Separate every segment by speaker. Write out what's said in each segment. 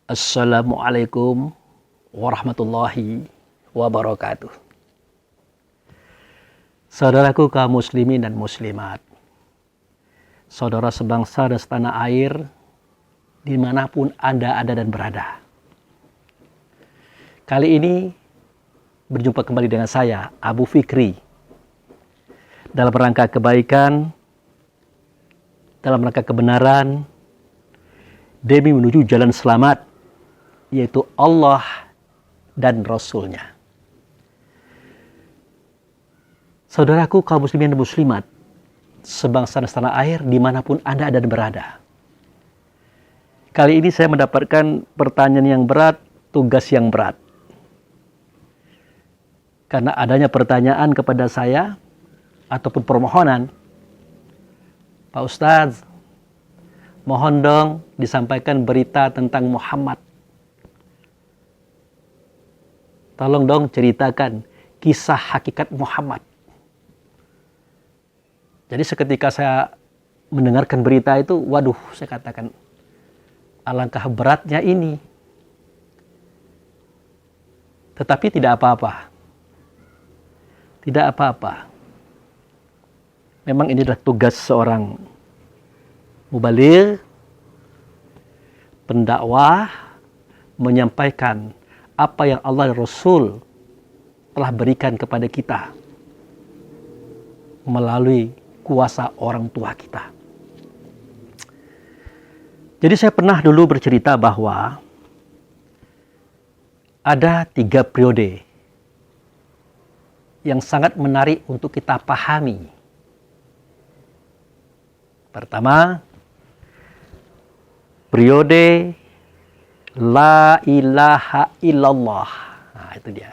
Speaker 1: Assalamualaikum warahmatullahi wabarakatuh. Saudaraku kaum muslimin dan muslimat, saudara sebangsa dan setanah air, dimanapun Anda ada dan berada. Kali ini berjumpa kembali dengan saya, Abu Fikri, dalam rangka kebaikan, dalam rangka kebenaran, demi menuju jalan selamat, yaitu Allah dan Rasul-Nya. Saudaraku kaum muslimin dan muslimat, sebangsa dan setanah air, dimanapun Anda ada dan berada. Kali ini saya mendapatkan pertanyaan yang berat, tugas yang berat. Karena adanya pertanyaan kepada saya, ataupun permohonan, Pak Ustadz, mohon dong disampaikan berita tentang Muhammad. Tolong dong ceritakan kisah hakikat Muhammad. Jadi seketika saya mendengarkan berita itu, waduh, saya katakan, alangkah beratnya ini. Tetapi tidak apa-apa. Tidak apa-apa. Memang ini adalah tugas seorang mubaligh, pendakwah, menyampaikan apa yang Allah dan Rasul telah berikan kepada kita melalui kuasa orang tua kita. Jadi saya pernah dulu bercerita bahwa ada 3 periode yang sangat menarik untuk kita pahami. Pertama, periode La ilaha illallah. Nah, itu dia.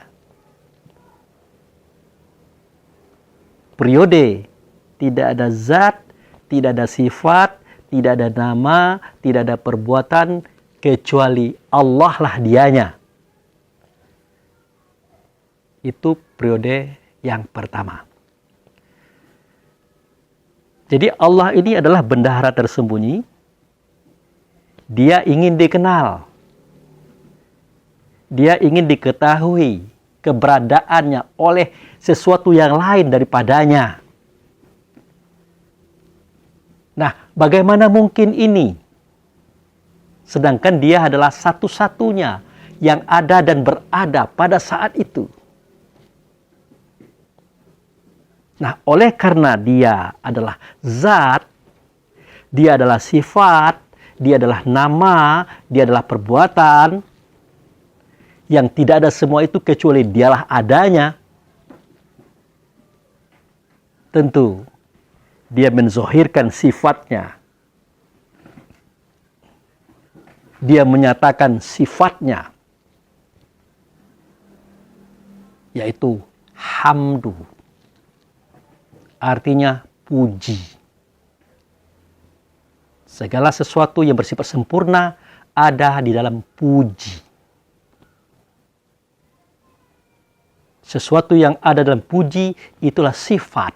Speaker 1: Periode tidak ada zat, tidak ada sifat, tidak ada nama, tidak ada perbuatan, kecuali Allah lah dianya. Itu periode yang pertama. Jadi Allah ini adalah bendahara tersembunyi. Dia ingin dikenal. Dia ingin diketahui keberadaannya oleh sesuatu yang lain daripadanya. Nah, bagaimana mungkin ini? Sedangkan dia adalah satu-satunya yang ada dan berada pada saat itu. Nah, oleh karena dia adalah zat, dia adalah sifat, dia adalah nama, dia adalah perbuatan, yang tidak ada semua itu kecuali dialah adanya. Tentu, dia menzohirkan sifatnya. Dia menyatakan sifatnya, yaitu hamdu. Artinya puji. Segala sesuatu yang bersifat sempurna ada di dalam puji. Sesuatu yang ada dalam puji itulah sifat.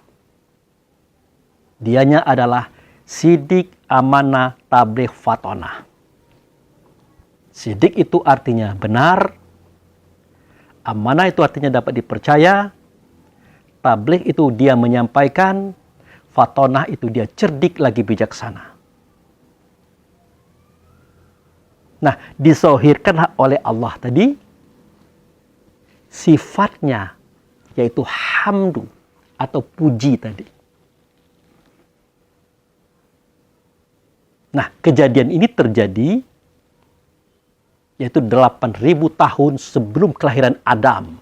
Speaker 1: Dianya adalah sidik, amanah, tabligh, fatonah. Sidik itu artinya benar. Amanah itu artinya dapat dipercaya. Tabligh itu dia menyampaikan. Fatonah itu dia cerdik lagi bijaksana. Nah, disohirkanlah oleh Allah tadi sifatnya, yaitu hamdu atau puji tadi. Nah, kejadian ini terjadi yaitu 8.000 tahun sebelum kelahiran Adam.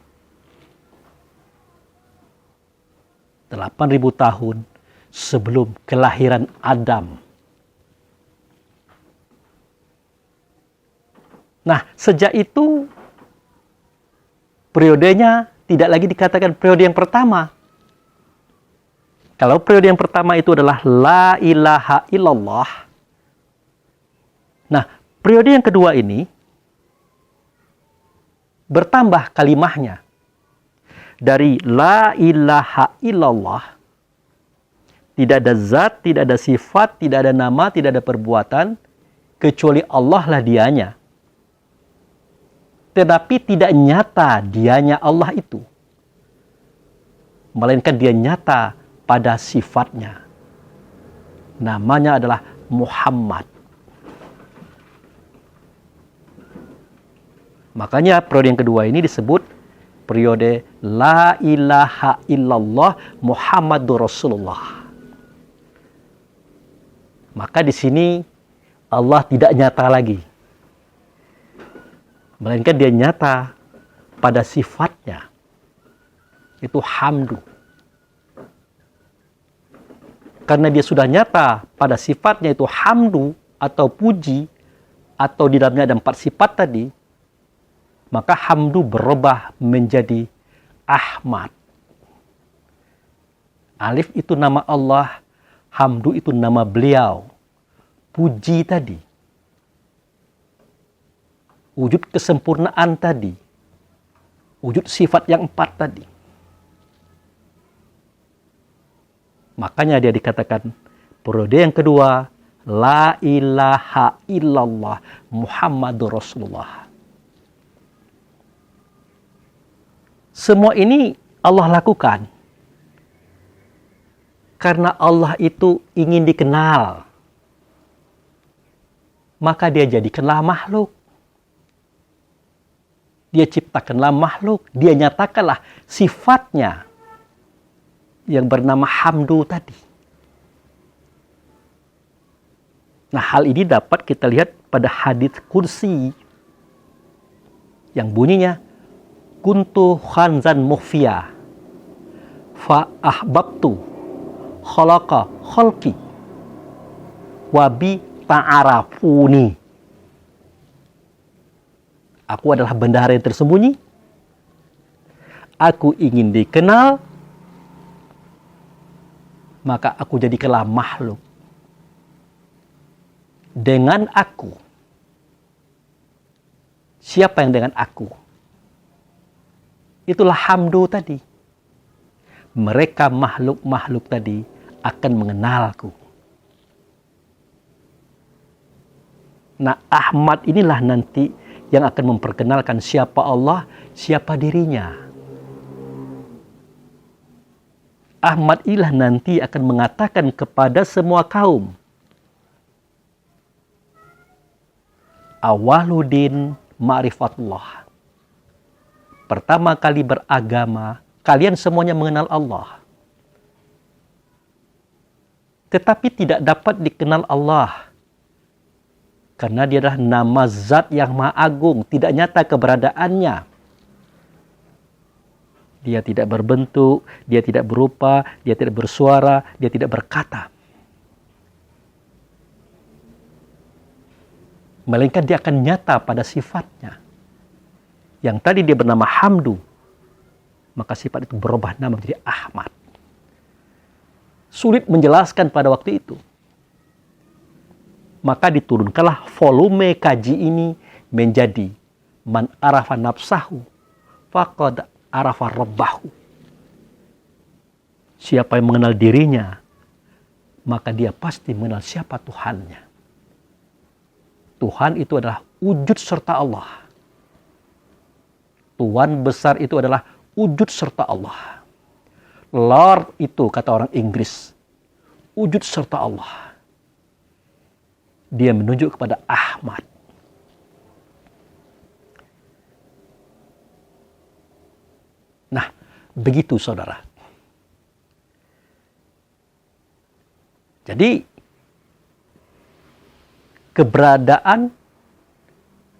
Speaker 1: 8.000 tahun sebelum kelahiran Adam. Nah, sejak itu periodenya tidak lagi dikatakan periode yang pertama. Kalau periode yang pertama itu adalah La ilaha illallah. Nah, periode yang kedua ini bertambah kalimahnya. Dari La ilaha illallah, tidak ada zat, tidak ada sifat, tidak ada nama, tidak ada perbuatan, kecuali Allah lah dianya. tetapi tidak nyata dianya Allah itu. Melainkan dia nyata pada sifatnya. Namanya adalah Muhammad. Makanya periode yang kedua ini disebut periode La ilaha illallah Muhammadur Rasulullah. Maka di sini Allah tidak nyata lagi. Melainkan dia nyata pada sifatnya. Itu hamdu. Karena dia sudah nyata pada sifatnya itu hamdu atau puji, atau di dalamnya ada 4 sifat tadi, maka hamdu berubah menjadi Ahmad. Alif itu nama Allah, hamdu itu nama beliau. Puji tadi, wujud kesempurnaan tadi, wujud sifat yang 4 tadi. Makanya dia dikatakan periode yang kedua, La ilaha illallah Muhammadur Rasulullah. Semua ini Allah lakukan karena Allah itu ingin dikenal. Maka dia jadikanlah makhluk. Dia ciptakanlah makhluk. Dia nyatakanlah sifatnya yang bernama hamdu tadi. Nah, hal ini dapat kita lihat pada hadits kursi yang bunyinya kuntu khanzan mukhfiya fa ahbabtu khalaqa khalqi wa bi ta'arafuni. Aku adalah bendahara yang tersembunyi. Aku ingin dikenal, maka aku jadikanlah makhluk. Dengan aku. Siapa yang dengan aku? Itulah hamdu tadi. Mereka makhluk-makhluk tadi akan mengenalku. Nah, Ahmad inilah nanti yang akan memperkenalkan siapa Allah, siapa dirinya. Ahmad inilah nanti akan mengatakan kepada semua kaum, awaludin ma'rifatullah. Pertama kali beragama, kalian semuanya mengenal Allah. Tetapi tidak dapat dikenal Allah. Karena dia adalah nama zat yang maha agung, tidak nyata keberadaannya. Dia tidak berbentuk, dia tidak berupa, dia tidak bersuara, dia tidak berkata. Melainkan dia akan nyata pada sifatnya. Yang tadi dia bernama hamdu, maka sifat itu berubah nama menjadi Ahmad. Sulit menjelaskan pada waktu itu. Maka diturunkanlah volume kaji ini menjadi man arafa nafsahu faqad arafa rabbahu. Siapa yang mengenal dirinya, maka dia pasti mengenal siapa Tuhannya. Tuhan itu adalah wujud serta Allah. Tuhan besar itu adalah wujud serta Allah. Lord itu kata orang Inggris, wujud serta Allah. Dia menunjuk kepada Ahmad. Nah, begitu saudara. Jadi, keberadaan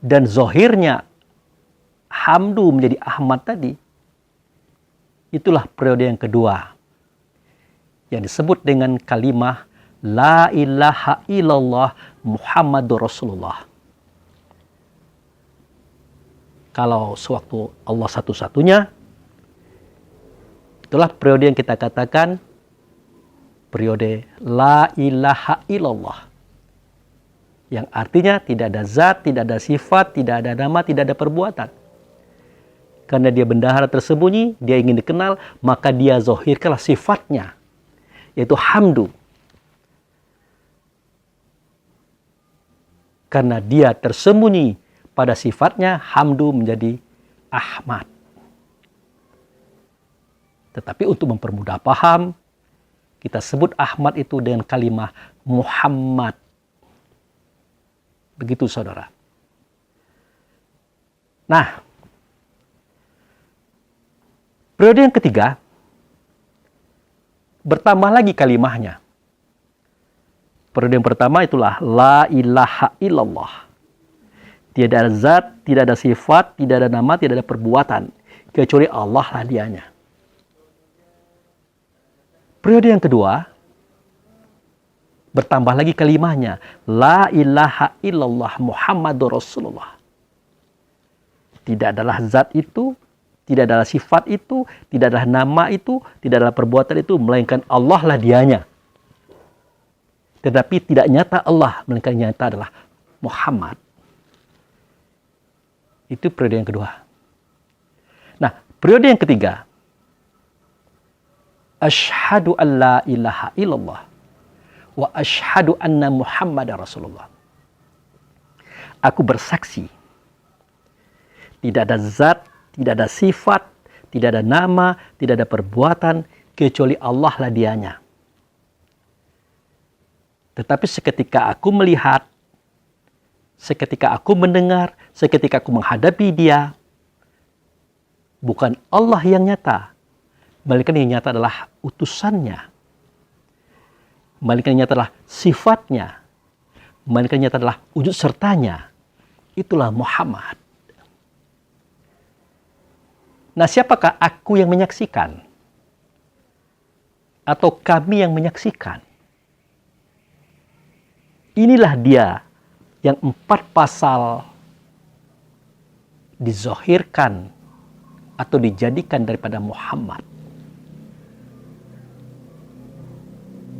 Speaker 1: dan zohirnya hamdu menjadi Ahmad tadi, itulah periode yang kedua. Yang disebut dengan kalimah La ilaha illallah Muhammadur Rasulullah. Kalau sewaktu Allah satu-satunya, itulah periode yang kita katakan periode La ilaha illallah. Yang artinya tidak ada zat, tidak ada sifat, tidak ada nama, tidak ada perbuatan. Karena dia bendahara tersembunyi, dia ingin dikenal, maka dia zohirkanlah sifatnya, yaitu hamdu. Karena dia tersembunyi pada sifatnya hamdu menjadi Ahmad. Tetapi untuk mempermudah paham, kita sebut Ahmad itu dengan kalimah Muhammad. Begitu saudara. Nah, periode yang ketiga, bertambah lagi kalimahnya. Periode yang pertama itulah La ilaha illallah. Tidak ada zat, tidak ada sifat, tidak ada nama, tidak ada perbuatan. Kecuali Allah lah dianya. Periode yang kedua, bertambah lagi kalimahnya. La ilaha illallah Muhammadur Rasulullah. Tidak adalah zat itu, tidak adalah sifat itu, tidak adalah nama itu, tidak adalah perbuatan itu, melainkan Allah lah dianya. Tetapi tidak nyata Allah, melainkan nyata adalah Muhammad. Itu periode yang kedua. Nah, periode yang ketiga. Asyhadu an la ilaha illallah wa asyhadu anna Muhammadar Rasulullah. Aku bersaksi. Tidak ada zat, tidak ada sifat, tidak ada nama, tidak ada perbuatan, kecuali Allah lah dianya. Tetapi seketika aku melihat, seketika aku mendengar, seketika aku menghadapi dia, bukan Allah yang nyata, melainkan yang nyata adalah utusannya, melainkan yang nyata adalah sifatnya, melainkan yang nyata adalah wujud sertanya. Itulah Muhammad. Nah, siapakah aku yang menyaksikan? Atau kami yang menyaksikan? Inilah dia yang 4 pasal dizohirkan atau dijadikan daripada Muhammad.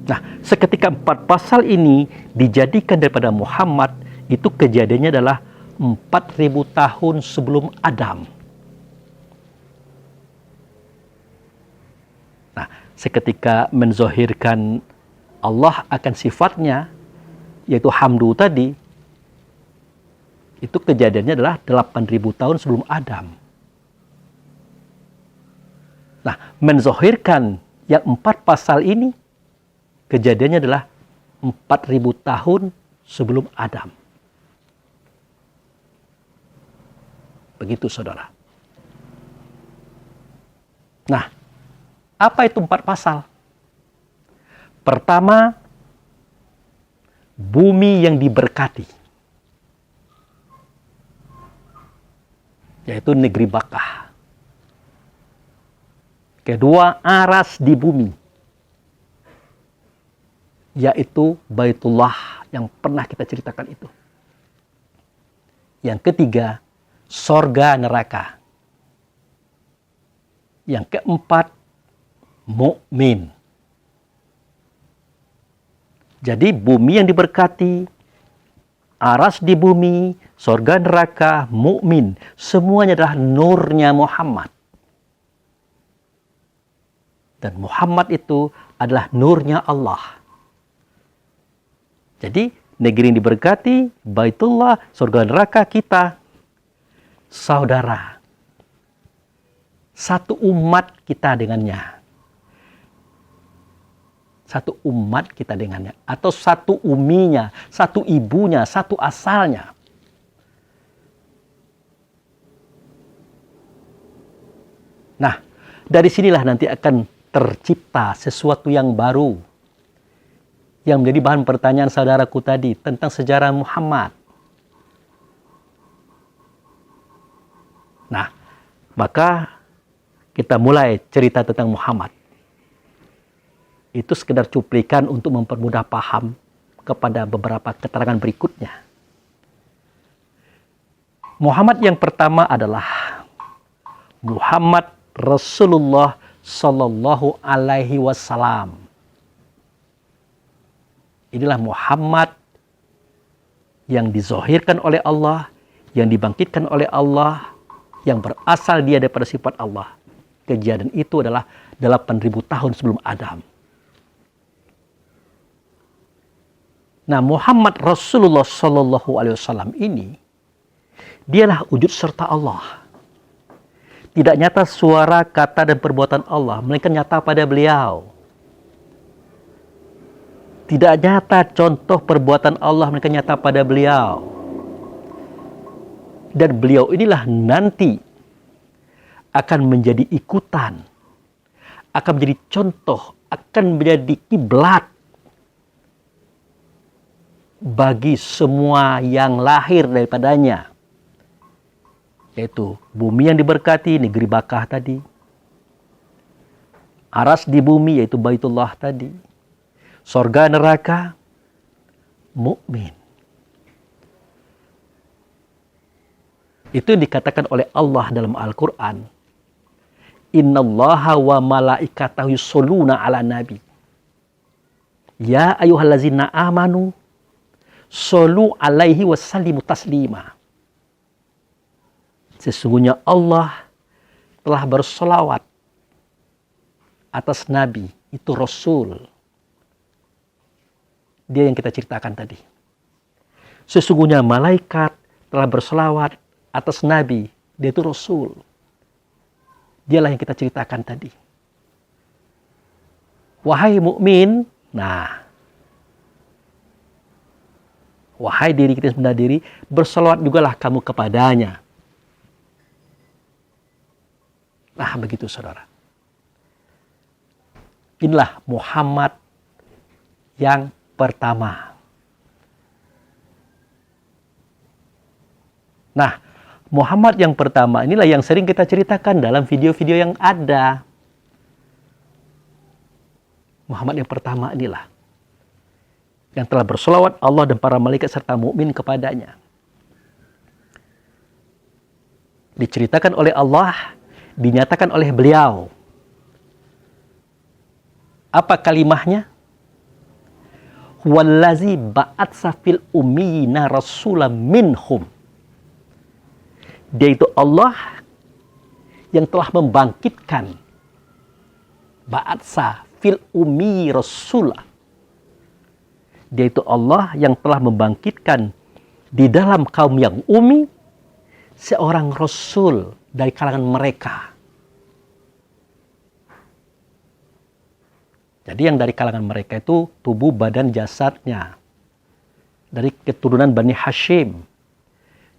Speaker 1: Nah, seketika 4 pasal ini dijadikan daripada Muhammad, itu kejadiannya adalah 4.000 tahun sebelum Adam. Nah, seketika menzohirkan Allah akan sifatnya, yaitu hamdu tadi, itu kejadiannya adalah 8.000 tahun sebelum Adam. Nah, menzohirkan yang 4 pasal ini, kejadiannya adalah 4.000 tahun sebelum Adam. Begitu saudara. Nah, apa itu 4 pasal? Pertama, bumi yang diberkati, yaitu negeri Bakkah. Kedua, aras di bumi, yaitu Baitullah yang pernah kita ceritakan itu. Yang ketiga, sorga neraka. Yang keempat, mukmin. Jadi bumi yang diberkati, aras di bumi, sorga neraka, mukmin, semuanya adalah nurnya Muhammad. Dan Muhammad itu adalah nurnya Allah. Jadi negeri yang diberkati, Baitullah, sorga neraka, kita saudara. Satu umat kita dengannya. Satu umat kita dengannya. Atau satu uminya, satu ibunya, satu asalnya. Nah, dari sinilah nanti akan tercipta sesuatu yang baru. Yang menjadi bahan pertanyaan saudaraku tadi tentang sejarah Muhammad. Nah, maka kita mulai cerita tentang Muhammad. Itu sekedar cuplikan untuk mempermudah paham kepada beberapa keterangan berikutnya. Muhammad yang pertama adalah Muhammad Rasulullah Sallallahu Alaihi Wasallam. Inilah Muhammad yang dizohirkan oleh Allah, yang dibangkitkan oleh Allah, yang berasal dia daripada sifat Allah. Kejadian itu adalah 8.000 tahun sebelum Adam. Nah, Muhammad Rasulullah Sallallahu Alaihi Wasallam ini Dialah wujud serta Allah. Tidak nyata suara, kata, dan perbuatan Allah, melainkan nyata pada beliau. Tidak nyata contoh perbuatan Allah, melainkan nyata pada beliau. Dan beliau inilah nanti akan menjadi ikutan, akan menjadi contoh, akan menjadi kiblat bagi semua yang lahir daripadanya. Yaitu bumi yang diberkati, negeri Bakkah tadi. Aras di bumi, yaitu Baitullah tadi. Sorga neraka, mukmin. Itu dikatakan oleh Allah dalam Al-Quran. Innallaha wa malaikatahu yusholluna ala nabi. Ya ayyuhallazina amanu, shollu alaihi wasallimu taslima. Sesungguhnya Allah telah bersolawat atas Nabi, itu Rasul. Dia yang kita ceritakan tadi. Sesungguhnya malaikat telah bersolawat atas Nabi, dia itu Rasul. Dialah yang kita ceritakan tadi. Wahai mukmin, wahai diri kita sendiri, bersolawat jugalah kamu kepadanya. Nah, begitu saudara. Inilah Muhammad yang pertama. Nah, Muhammad yang pertama inilah yang sering kita ceritakan dalam video-video yang ada. Muhammad yang pertama inilah yang telah bersolawat Allah dan para malaikat serta mukmin kepadanya. Diceritakan oleh Allah, dinyatakan oleh beliau. Apa kalimahnya? Wallazi ba'atsa fil ummiyina rasulan minhum. Dia itu Allah yang telah membangkitkan ba'atsa fil ummi rasulah. Dia itu Allah yang telah membangkitkan di dalam kaum yang ummi seorang rasul dari kalangan mereka. Jadi yang dari kalangan mereka itu tubuh badan jasadnya. Dari keturunan Bani Hashim.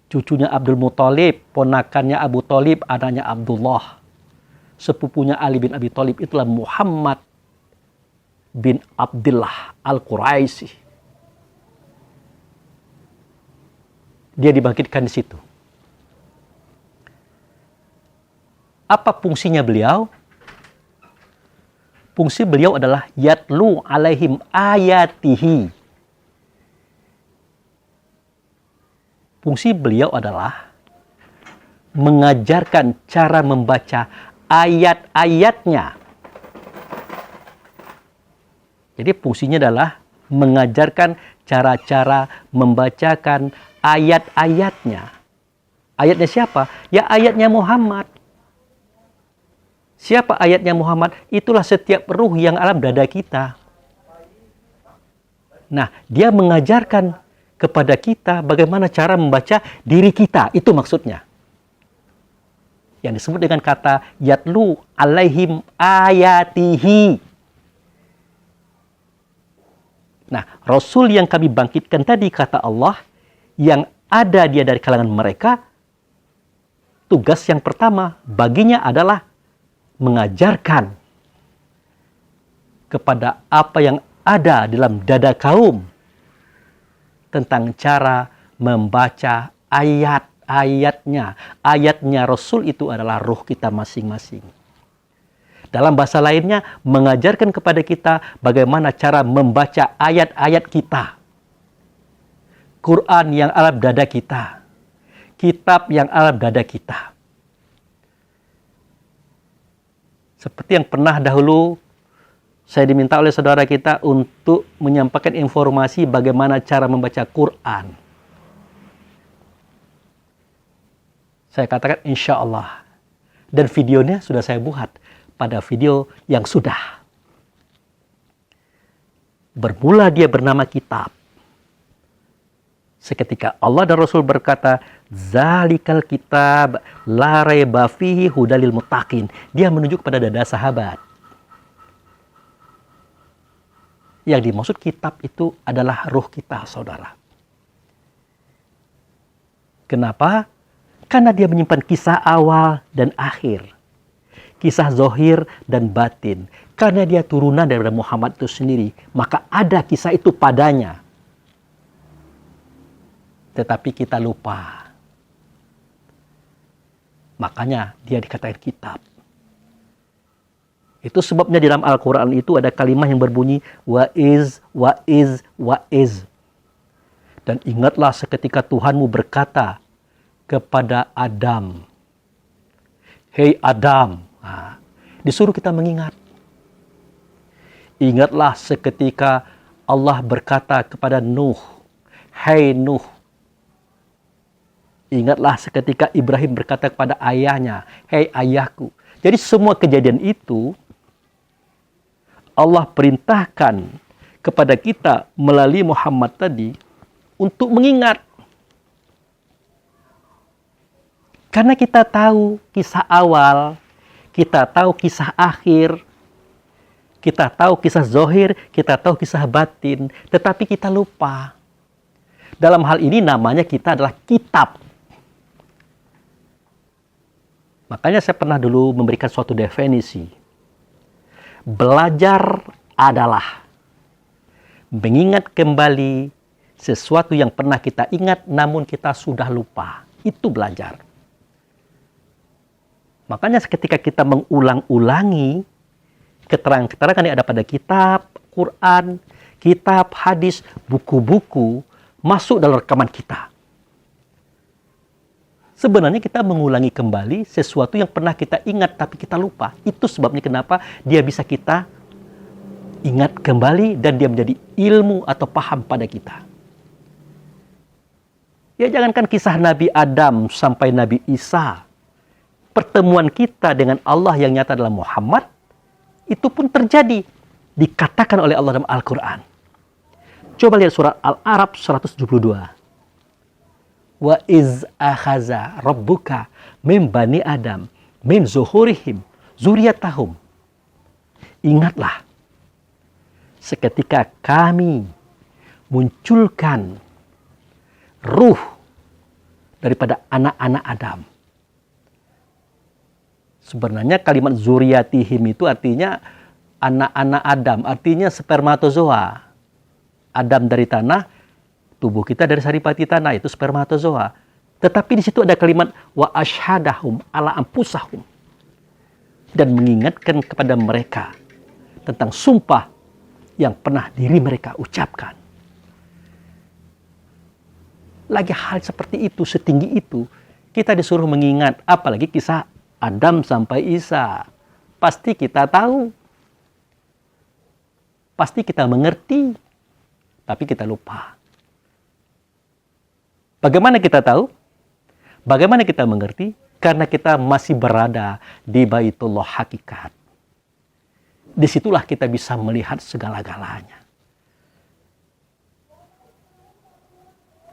Speaker 1: Cucunya Abdul Muthalib, ponakannya Abu Thalib, anaknya Abdullah. Sepupunya Ali bin Abi Thalib, itulah Muhammad bin Abdullah Al-Quraisy. Dia dibangkitkan di situ. Apa fungsinya beliau? Fungsi beliau adalah yatlu alaihim ayatihi. Fungsi beliau adalah mengajarkan cara membaca ayat-ayatnya. Jadi fungsinya adalah mengajarkan cara-cara membacakan ayat-ayatnya. Ayatnya siapa? Ya ayatnya Muhammad. Siapa ayatnya Muhammad? Itulah setiap ruh yang alam dada kita. Nah, dia mengajarkan kepada kita bagaimana cara membaca diri kita. Itu maksudnya. Yang disebut dengan kata yatlu alaihim ayatihi. Nah, Rasul yang kami bangkitkan tadi, kata Allah, yang ada dia dari kalangan mereka, tugas yang pertama baginya adalah mengajarkan kepada apa yang ada dalam dada kaum tentang cara membaca ayat-ayatnya. Ayatnya Rasul itu adalah ruh kita masing-masing. Dalam bahasa lainnya, mengajarkan kepada kita bagaimana cara membaca ayat-ayat kita. Quran yang alam dada kita. Kitab yang alam dada kita. Seperti yang pernah dahulu saya diminta oleh saudara kita untuk menyampaikan informasi bagaimana cara membaca Quran. Saya katakan insya Allah. Dan videonya sudah saya buat pada video yang sudah. Bermula dia bernama kitab. Seketika Allah dan Rasul berkata, zalikal kitab la raiba fihi hudalil muttaqin. Dia menunjuk pada dada sahabat. Yang dimaksud kitab itu adalah ruh kita, saudara. Kenapa? Karena dia menyimpan kisah awal dan akhir. Kisah zohir dan batin. Karena dia turunan daripada Muhammad itu sendiri. Maka ada kisah itu padanya. Tetapi kita lupa. Makanya dia dikatakan kitab. Itu sebabnya di dalam Al-Quran itu ada kalimat yang berbunyi wa'iz, wa'iz, wa'iz. Dan ingatlah seketika Tuhanmu berkata kepada Adam. Hei Adam. Nah, disuruh kita mengingat. Ingatlah seketika Allah berkata kepada Nuh. Hei Nuh. Ingatlah seketika Ibrahim berkata kepada ayahnya, hei ayahku. Jadi semua kejadian itu Allah perintahkan kepada kita melalui Muhammad tadi untuk mengingat. Karena kita tahu kisah awal, kita tahu kisah akhir, kita tahu kisah zohir, kita tahu kisah batin, tetapi kita lupa. Dalam hal ini namanya kita adalah kitab. Makanya saya pernah dulu memberikan suatu definisi. Belajar adalah mengingat kembali sesuatu yang pernah kita ingat namun kita sudah lupa. Itu belajar. Makanya ketika kita mengulang-ulangi keterangan-keterangan yang ada pada kitab, Quran, kitab, hadis, buku-buku masuk dalam rekaman kita. Sebenarnya kita mengulangi kembali sesuatu yang pernah kita ingat tapi kita lupa. Itu sebabnya kenapa dia bisa kita ingat kembali dan dia menjadi ilmu atau paham pada kita. Ya jangankan kisah Nabi Adam sampai Nabi Isa. Pertemuan kita dengan Allah yang nyata adalah Muhammad. Itu pun terjadi. Dikatakan oleh Allah dalam Al-Quran. Coba lihat surat Al-A'raf 172. Wa iz akhaza rabbuka min bani Adam min zuhurihim zuriyatahum. Ingatlah seketika kami munculkan ruh daripada anak-anak Adam. Sebenarnya kalimat zuriyatihim itu artinya anak-anak Adam, artinya spermatozoa. Adam dari tanah, tubuh kita dari saripati tanah, itu spermatozoa. Tetapi di situ ada kalimat wa asyhadahum ala anfusahum. Dan mengingatkan kepada mereka tentang sumpah yang pernah diri mereka ucapkan. Lagi hal seperti itu, setinggi itu, kita disuruh mengingat, apalagi kisah Adam sampai Isa. Pasti kita tahu. Pasti kita mengerti. Tapi kita lupa. Bagaimana kita tahu? Bagaimana kita mengerti? Karena kita masih berada di Baitullah hakikat. Disitulah kita bisa melihat segala-galanya.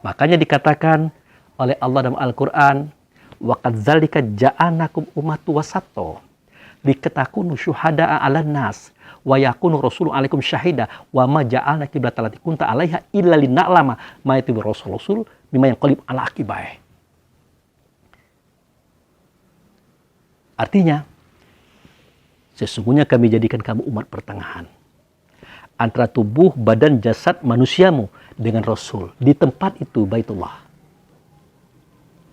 Speaker 1: Makanya dikatakan oleh Allah dalam Al-Quran, wa kadzalika ja'anakum ummatu wasatto litakunu syuhada'a 'alan nas wa yakunu rasulun 'alaikum syahida wa ma ja'alna qiblatan allati kunta 'alaiha illa lina'lama ma yatibi rasul bima yanqalib 'ala aqibai. Artinya, sesungguhnya kami jadikan kamu umat pertengahan antara tubuh, badan, jasad manusiamu dengan Rasul di tempat itu Baitullah.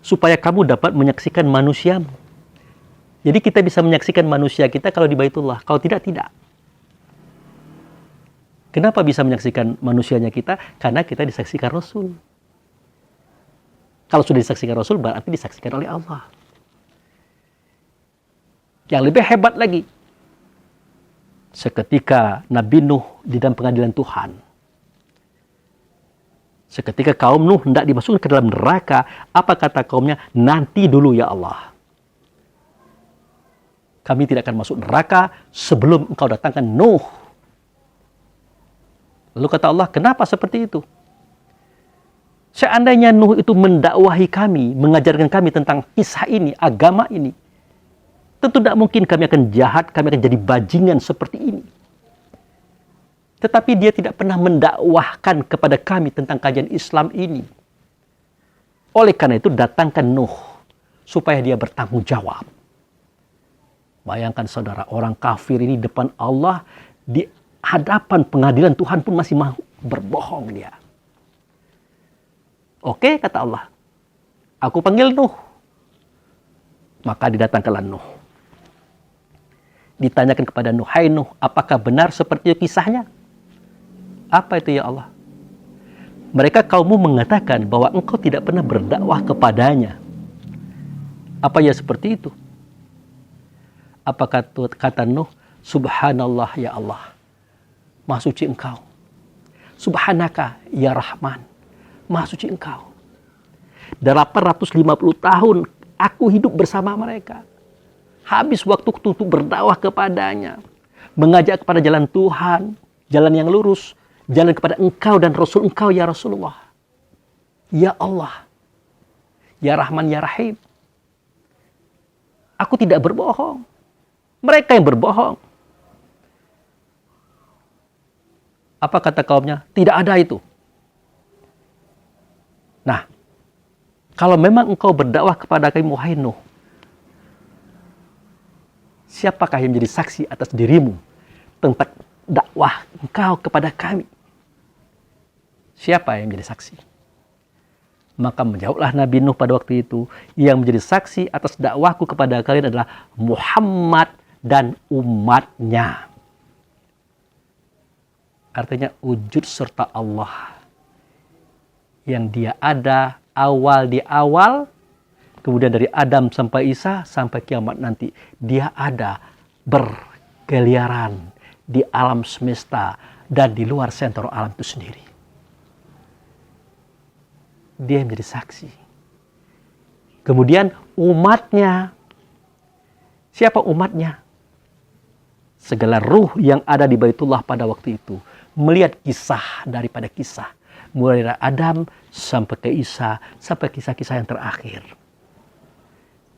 Speaker 1: Supaya kamu dapat menyaksikan manusiamu. Jadi kita bisa menyaksikan manusia kita kalau di Baitullah. Kalau tidak, tidak. Kenapa bisa menyaksikan manusianya kita? Karena kita disaksikan Rasul. Kalau sudah disaksikan Rasul, berarti disaksikan oleh Allah. Yang lebih hebat lagi, seketika Nabi Nuh di dalam pengadilan Tuhan, seketika kaum Nuh hendak dimasukkan ke dalam neraka, apa kata kaumnya? Nanti dulu ya Allah. Kami tidak akan masuk neraka sebelum engkau datangkan Nuh. Lalu kata Allah, kenapa seperti itu? Seandainya Nuh itu mendakwahi kami, mengajarkan kami tentang kisah ini, agama ini, tentu tidak mungkin kami akan jahat, kami akan jadi bajingan seperti ini. Tetapi dia tidak pernah mendakwahkan kepada kami tentang kajian Islam ini. Oleh karena itu datangkan Nuh supaya dia bertanggung jawab. Bayangkan saudara, orang kafir ini depan Allah, di hadapan pengadilan Tuhan pun masih mau berbohong dia. Oke, kata Allah, aku panggil Nuh. Maka didatangkanlah Nuh. Ditanyakan kepada Nuh, hai Nuh, apakah benar seperti itu kisahnya? Apa itu ya Allah? Mereka kaummu mengatakan bahwa engkau tidak pernah berdakwah kepadanya. Apa ya seperti itu? Apa kata Nuh? Subhanallah ya Allah, Maha suci engkau. Subhanaka ya Rahman, Maha suci engkau. 850 tahun aku hidup bersama mereka. Habis waktu untuk berdakwah kepadanya. Mengajak kepada jalan Tuhan, jalan yang lurus, jalan kepada engkau dan Rasul engkau ya Rasulullah. Ya Allah, ya Rahman ya Rahim. Aku tidak berbohong. Mereka yang berbohong. Apa kata kaumnya? Tidak ada itu. Nah, kalau memang engkau berdakwah kepada kami, wahai Nuh, siapakah yang menjadi saksi atas dirimu tentang dakwah engkau kepada kami? Siapa yang menjadi saksi? Maka menjawablah Nabi Nuh pada waktu itu, yang menjadi saksi atas dakwahku kepada kalian adalah Muhammad dan umatnya. Artinya wujud serta Allah. Yang dia ada awal di awal, kemudian dari Adam sampai Isa, sampai kiamat nanti. Dia ada berkeliaran di alam semesta dan di luar sentral alam itu sendiri. Dia menjadi saksi. Kemudian umatnya. Siapa umatnya? Segala ruh yang ada di Baitullah pada waktu itu melihat kisah daripada kisah. Mulai dari Adam sampai ke Isa, sampai kisah-kisah yang terakhir.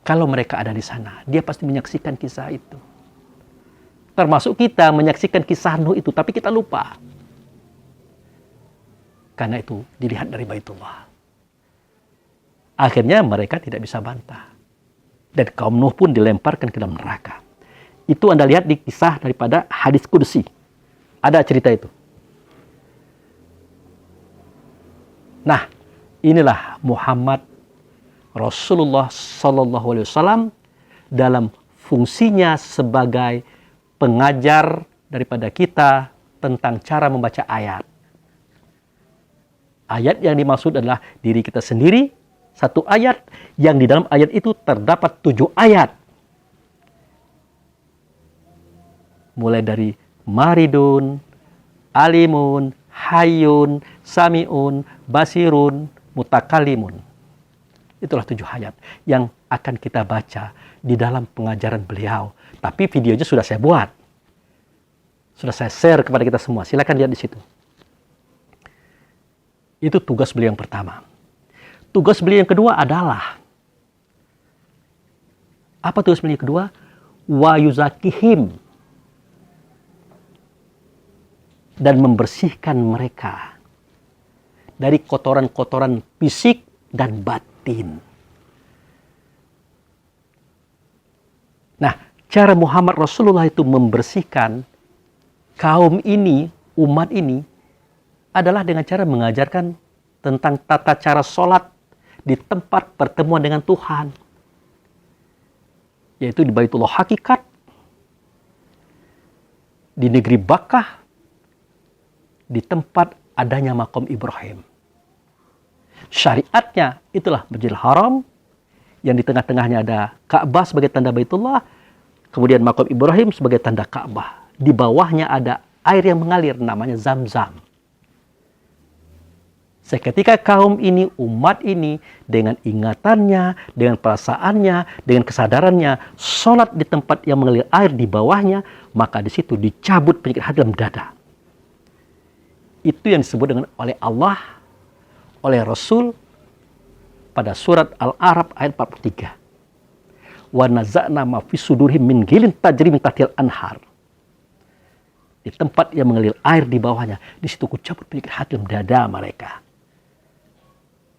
Speaker 1: Kalau mereka ada di sana, dia pasti menyaksikan kisah itu. Termasuk kita menyaksikan kisah Nuh itu, tapi kita lupa. Karena itu dilihat dari Baitullah. Akhirnya mereka tidak bisa bantah. Dan kaum Nuh pun dilemparkan ke dalam neraka. Itu Anda lihat di kisah daripada hadis Qudsi. Ada cerita itu. Nah, inilah Muhammad Rasulullah Sallallahu Alaihi Wasallam dalam fungsinya sebagai pengajar daripada kita tentang cara membaca ayat. Ayat yang dimaksud adalah diri kita sendiri, satu ayat yang di dalam ayat itu terdapat 7 ayat. Mulai dari maridun, alimun, hayyun, sami'un, basirun, mutakalimun. Itulah 7 ayat yang akan kita baca di dalam pengajaran beliau. Tapi videonya sudah saya buat. Sudah saya share kepada kita semua. Silakan lihat di situ. Itu tugas beliau yang pertama. Tugas beliau yang kedua adalah, apa tugas beliau yang kedua? Wa yuzakihim. Dan membersihkan mereka dari kotoran-kotoran fisik dan batin. Nah, cara Muhammad Rasulullah itu membersihkan kaum ini, umat ini, adalah dengan cara mengajarkan tentang tata cara sholat di tempat pertemuan dengan Tuhan. Yaitu di Baitullah Hakikat, di negeri Bakkah, di tempat adanya makom Ibrahim. Syariatnya itulah Masjidil Haram, yang di tengah-tengahnya ada Ka'bah sebagai tanda Baitullah, kemudian makom Ibrahim sebagai tanda Ka'bah. Di bawahnya ada air yang mengalir namanya Zam-Zam. Seketika kaum ini, umat ini, dengan ingatannya, dengan perasaannya, dengan kesadarannya, sholat di tempat yang mengalir air di bawahnya, maka di situ dicabut penyakit hati dalam dada. Itu yang disebut dengan oleh Allah, oleh Rasul pada surat Al-A'raf ayat 43. Wa naza'na ma fi sudurihim min ghillin tajri min tahtil anhar. Di tempat yang mengalir air di bawahnya, di situ kucabut penyakit hati dalam dada mereka.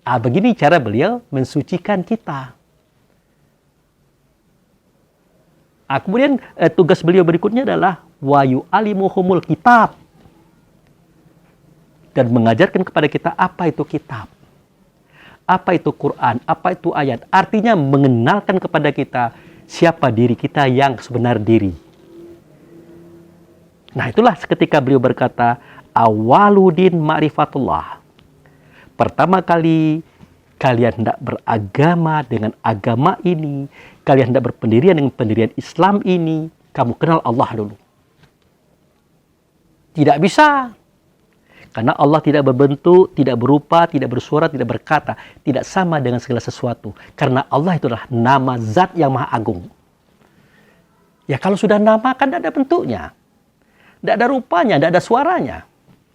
Speaker 1: Begini cara beliau mensucikan kita. Kemudian tugas beliau berikutnya adalah wa yu'allimuhumul kitab, dan mengajarkan kepada kita apa itu kitab, apa itu Quran, apa itu ayat. Artinya mengenalkan kepada kita siapa diri kita yang sebenar diri. Nah, itulah ketika beliau berkata, awaludin ma'rifatullah. Pertama kali kalian hendak beragama dengan agama ini, kalian hendak berpendirian dengan pendirian Islam ini, kamu kenal Allah dulu. Tidak bisa. Karena Allah tidak berbentuk, tidak berupa, tidak bersuara, tidak berkata. Tidak sama dengan segala sesuatu. Karena Allah itu adalah nama zat yang maha agung. Ya kalau sudah nama kan tidak ada bentuknya. Tidak ada rupanya, tidak ada suaranya.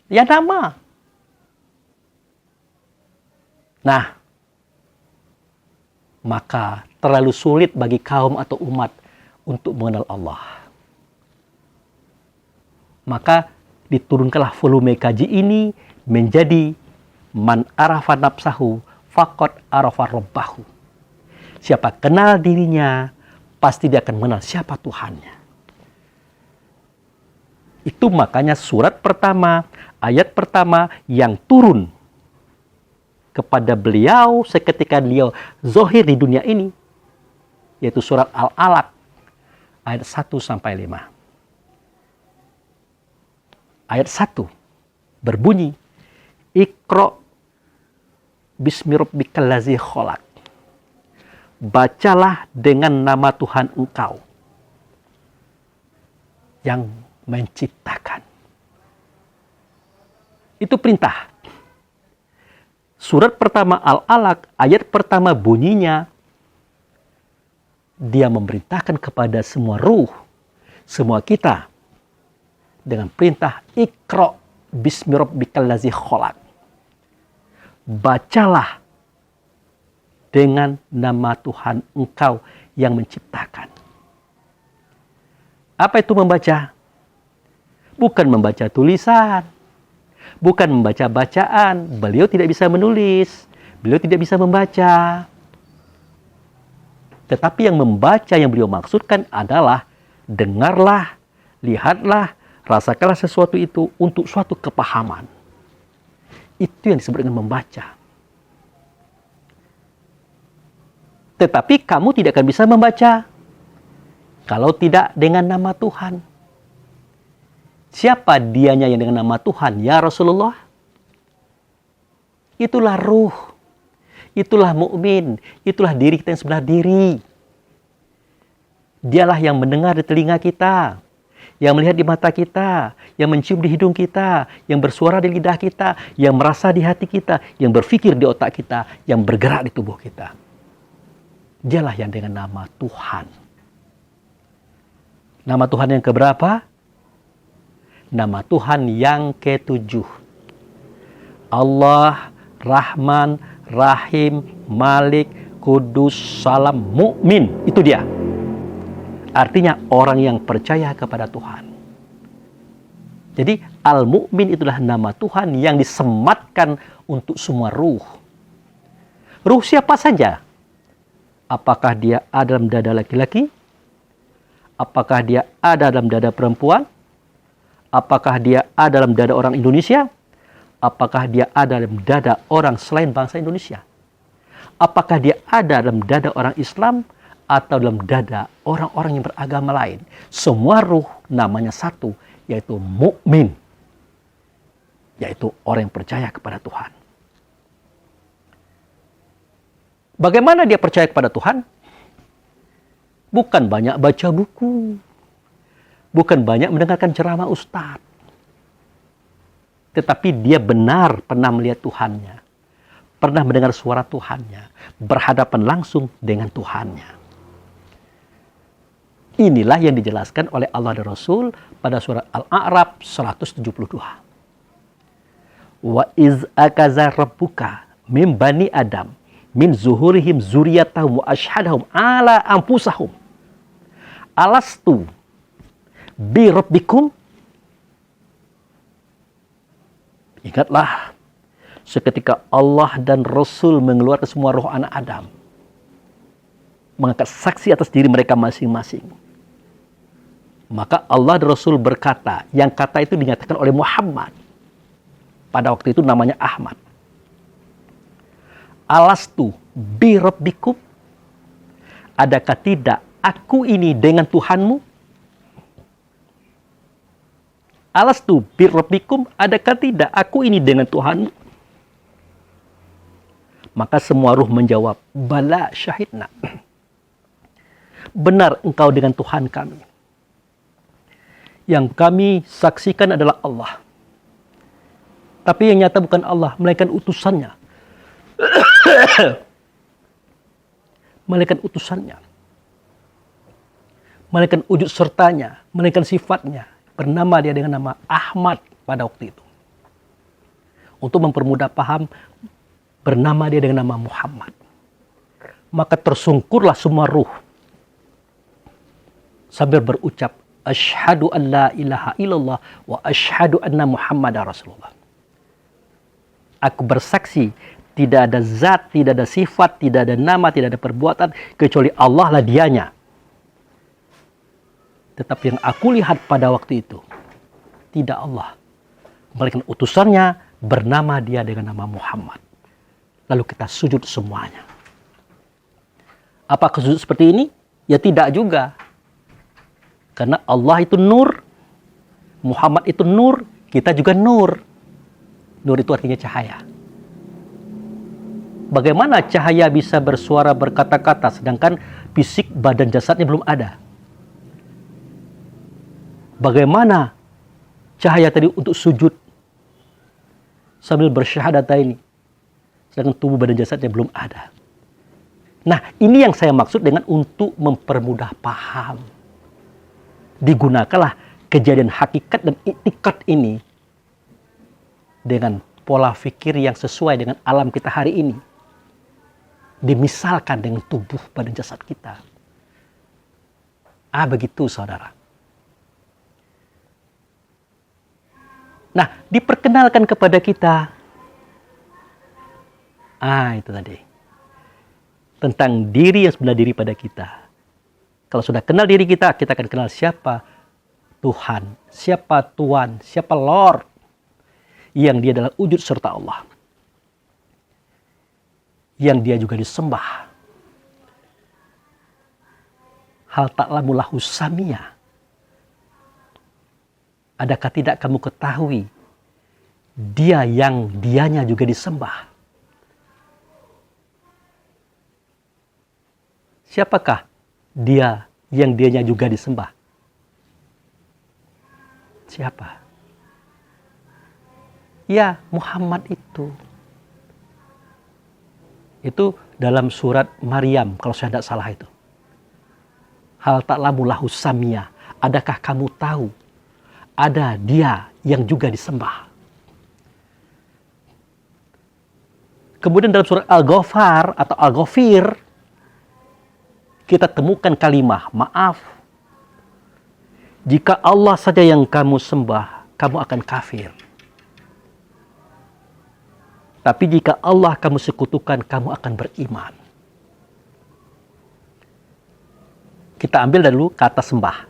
Speaker 1: Ya nama. Nah, maka terlalu sulit bagi kaum atau umat untuk mengenal Allah. Maka diturunkanlah volume kaji ini menjadi man arafa nafsahu faqad arafa rabbahu. Siapa kenal dirinya, pasti dia akan mengenal siapa Tuhannya. Itu makanya surat pertama, ayat pertama yang turun kepada beliau seketika beliau zohir di dunia ini, yaitu surat Al-Alaq ayat 1-5. Ayat 1 berbunyi, Iqra bismi rabbikal ladzi khalaq. Bacalah dengan nama Tuhan engkau yang menciptakan. Itu perintah. Surat pertama Al-Alaq, ayat pertama bunyinya, dia memerintahkan kepada semua ruh, semua kita, dengan perintah Iqra bismi rabbikal ladzi khalaq. Bacalah dengan nama Tuhan engkau yang menciptakan. Apa itu membaca? Bukan membaca tulisan, bukan membaca bacaan. Beliau tidak bisa menulis, beliau tidak bisa membaca. Tetapi yang membaca yang beliau maksudkan adalah dengarlah, lihatlah, rasakanlah sesuatu itu untuk suatu kepahaman. Itu yang disebut dengan membaca. Tetapi kamu tidak akan bisa membaca kalau tidak dengan nama Tuhan. Siapa dianya yang dengan nama Tuhan? Ya Rasulullah. Itulah ruh. Itulah mukmin. Itulah diri kita yang sebenar diri. Dialah yang mendengar di telinga kita, yang melihat di mata kita, yang mencium di hidung kita, yang bersuara di lidah kita, yang merasa di hati kita, yang berpikir di otak kita, yang bergerak di tubuh kita. Dialah yang dengan nama Tuhan. Nama Tuhan yang keberapa? Nama Tuhan yang ke-7. Allah, Rahman, Rahim, Malik, Kudus, Salam, Mukmin. Itu dia. Artinya orang yang percaya kepada Tuhan. Jadi Al-Mu'min itulah nama Tuhan yang disematkan untuk semua ruh. Ruh siapa saja? Apakah dia ada dalam dada laki-laki? Apakah dia ada dalam dada perempuan? Apakah dia ada dalam dada orang Indonesia? Apakah dia ada dalam dada orang selain bangsa Indonesia? Apakah dia ada dalam dada orang Islam atau dalam dada orang-orang yang beragama lain? Semua ruh namanya satu, yaitu mukmin, yaitu orang yang percaya kepada Tuhan. Bagaimana dia percaya kepada Tuhan? Bukan banyak baca buku, bukan banyak mendengarkan ceramah ustadz, tetapi dia benar pernah melihat Tuhannya, pernah mendengar suara Tuhannya, berhadapan langsung dengan Tuhannya. Inilah yang dijelaskan oleh Allah dan Rasul pada surat Al-A'raf 172. Wa iz akaza rabbuka min bani Adam min zuhurihim zuriyatahum wa ashhadahum ala anfusahum alastu bi rabbikum. Ingatlah seketika Allah dan Rasul mengeluarkan semua roh anak Adam, mengangkat saksi atas diri mereka masing-masing. Maka Allah dan Rasul berkata, yang kata itu dinyatakan oleh Muhammad. Pada waktu itu namanya Ahmad. Alastu bi rabbikum, adakah tidak aku ini dengan Tuhanmu? Alastu bi rabbikum, adakah tidak aku ini dengan Tuhanmu? Maka semua ruh menjawab, bala syahidna. Benar engkau dengan Tuhan kami. Yang kami saksikan adalah Allah. Tapi yang nyata bukan Allah, melainkan utusannya. Melainkan utusannya. Melainkan wujud sertanya, melainkan sifatnya. Bernama dia dengan nama Ahmad pada waktu itu. Untuk mempermudah paham, bernama dia dengan nama Muhammad. Maka tersungkurlah semua ruh sambil berucap, asyhadu an la ilaha illallah wa asyhadu anna Muhammadar Rasulullah. Aku bersaksi tidak ada zat, tidak ada sifat, tidak ada nama, tidak ada perbuatan kecuali Allah lah dianya. Tetapi yang aku lihat pada waktu itu tidak Allah, melainkan utusannya, bernama dia dengan nama Muhammad. Lalu kita sujud semuanya. Apakah sujud seperti ini? Ya tidak juga. Karena Allah itu nur, Muhammad itu nur, kita juga nur. Nur itu artinya cahaya. Bagaimana cahaya bisa bersuara, berkata-kata, sedangkan fisik badan jasadnya belum ada? Bagaimana cahaya tadi untuk sujud sambil bersyahadatain ini, sedangkan tubuh badan jasadnya belum ada? Nah, ini yang saya maksud dengan untuk mempermudah paham. Digunakanlah kejadian hakikat dan iktiqad ini dengan pola fikir yang sesuai dengan alam kita hari ini. Dimisalkan dengan tubuh badan jasad kita. Begitu saudara. Nah, diperkenalkan kepada kita. Itu tadi. Tentang diri yang sebenarnya diri pada kita. Kalau sudah kenal diri kita, kita akan kenal siapa Tuhan, siapa Tuhan, siapa Lord. Yang dia adalah wujud serta Allah. Yang dia juga disembah. Hal ta'lamu lahu samia. Adakah tidak kamu ketahui dia yang dianya juga disembah? Siapakah dia yang dianya juga disembah? Siapa? Ya, Muhammad itu. Itu dalam surat Maryam, kalau saya tidak salah itu. Hal ta'lamu lahu samia. Adakah kamu tahu ada dia yang juga disembah? Kemudian dalam surat Al-Ghafar atau Al-Ghafir, kita temukan kalimah, maaf. Jika Allah saja yang kamu sembah, kamu akan kafir. Tapi jika Allah kamu sekutukan, kamu akan beriman. Kita ambil dahulu kata sembah.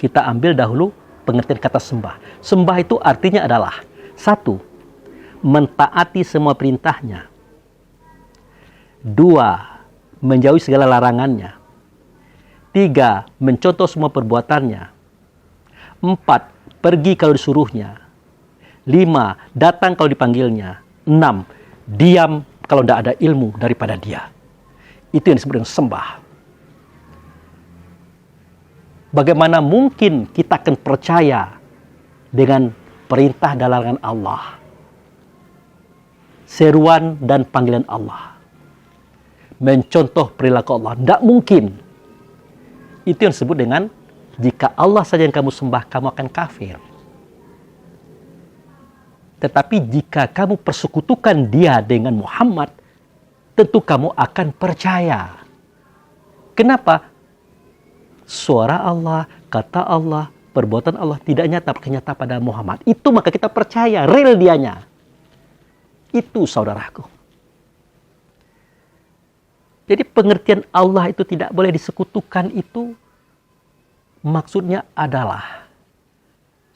Speaker 1: Kita ambil dahulu pengertian kata sembah. Sembah itu artinya adalah, 1. Mentaati semua perintahnya. 2. Menjauhi segala larangannya. 3. Mencontoh semua perbuatannya. 4. Pergi kalau disuruhnya. 5. Datang kalau dipanggilnya. 6. Diam kalau tidak ada ilmu daripada dia. Itu yang disebut dengan sembah. Bagaimana mungkin kita akan percaya dengan perintah dan larangan Allah, seruan dan panggilan Allah, mencontoh perilaku Allah? Tidak mungkin. Itu yang disebut dengan jika Allah saja yang kamu sembah, kamu akan kafir. Tetapi jika kamu persekutukan dia dengan Muhammad, tentu kamu akan percaya. Kenapa? Suara Allah, kata Allah, perbuatan Allah tidak nyata pada Muhammad. Itu maka kita percaya, real dianya. Itu saudaraku. Jadi pengertian Allah itu tidak boleh disekutukan itu maksudnya adalah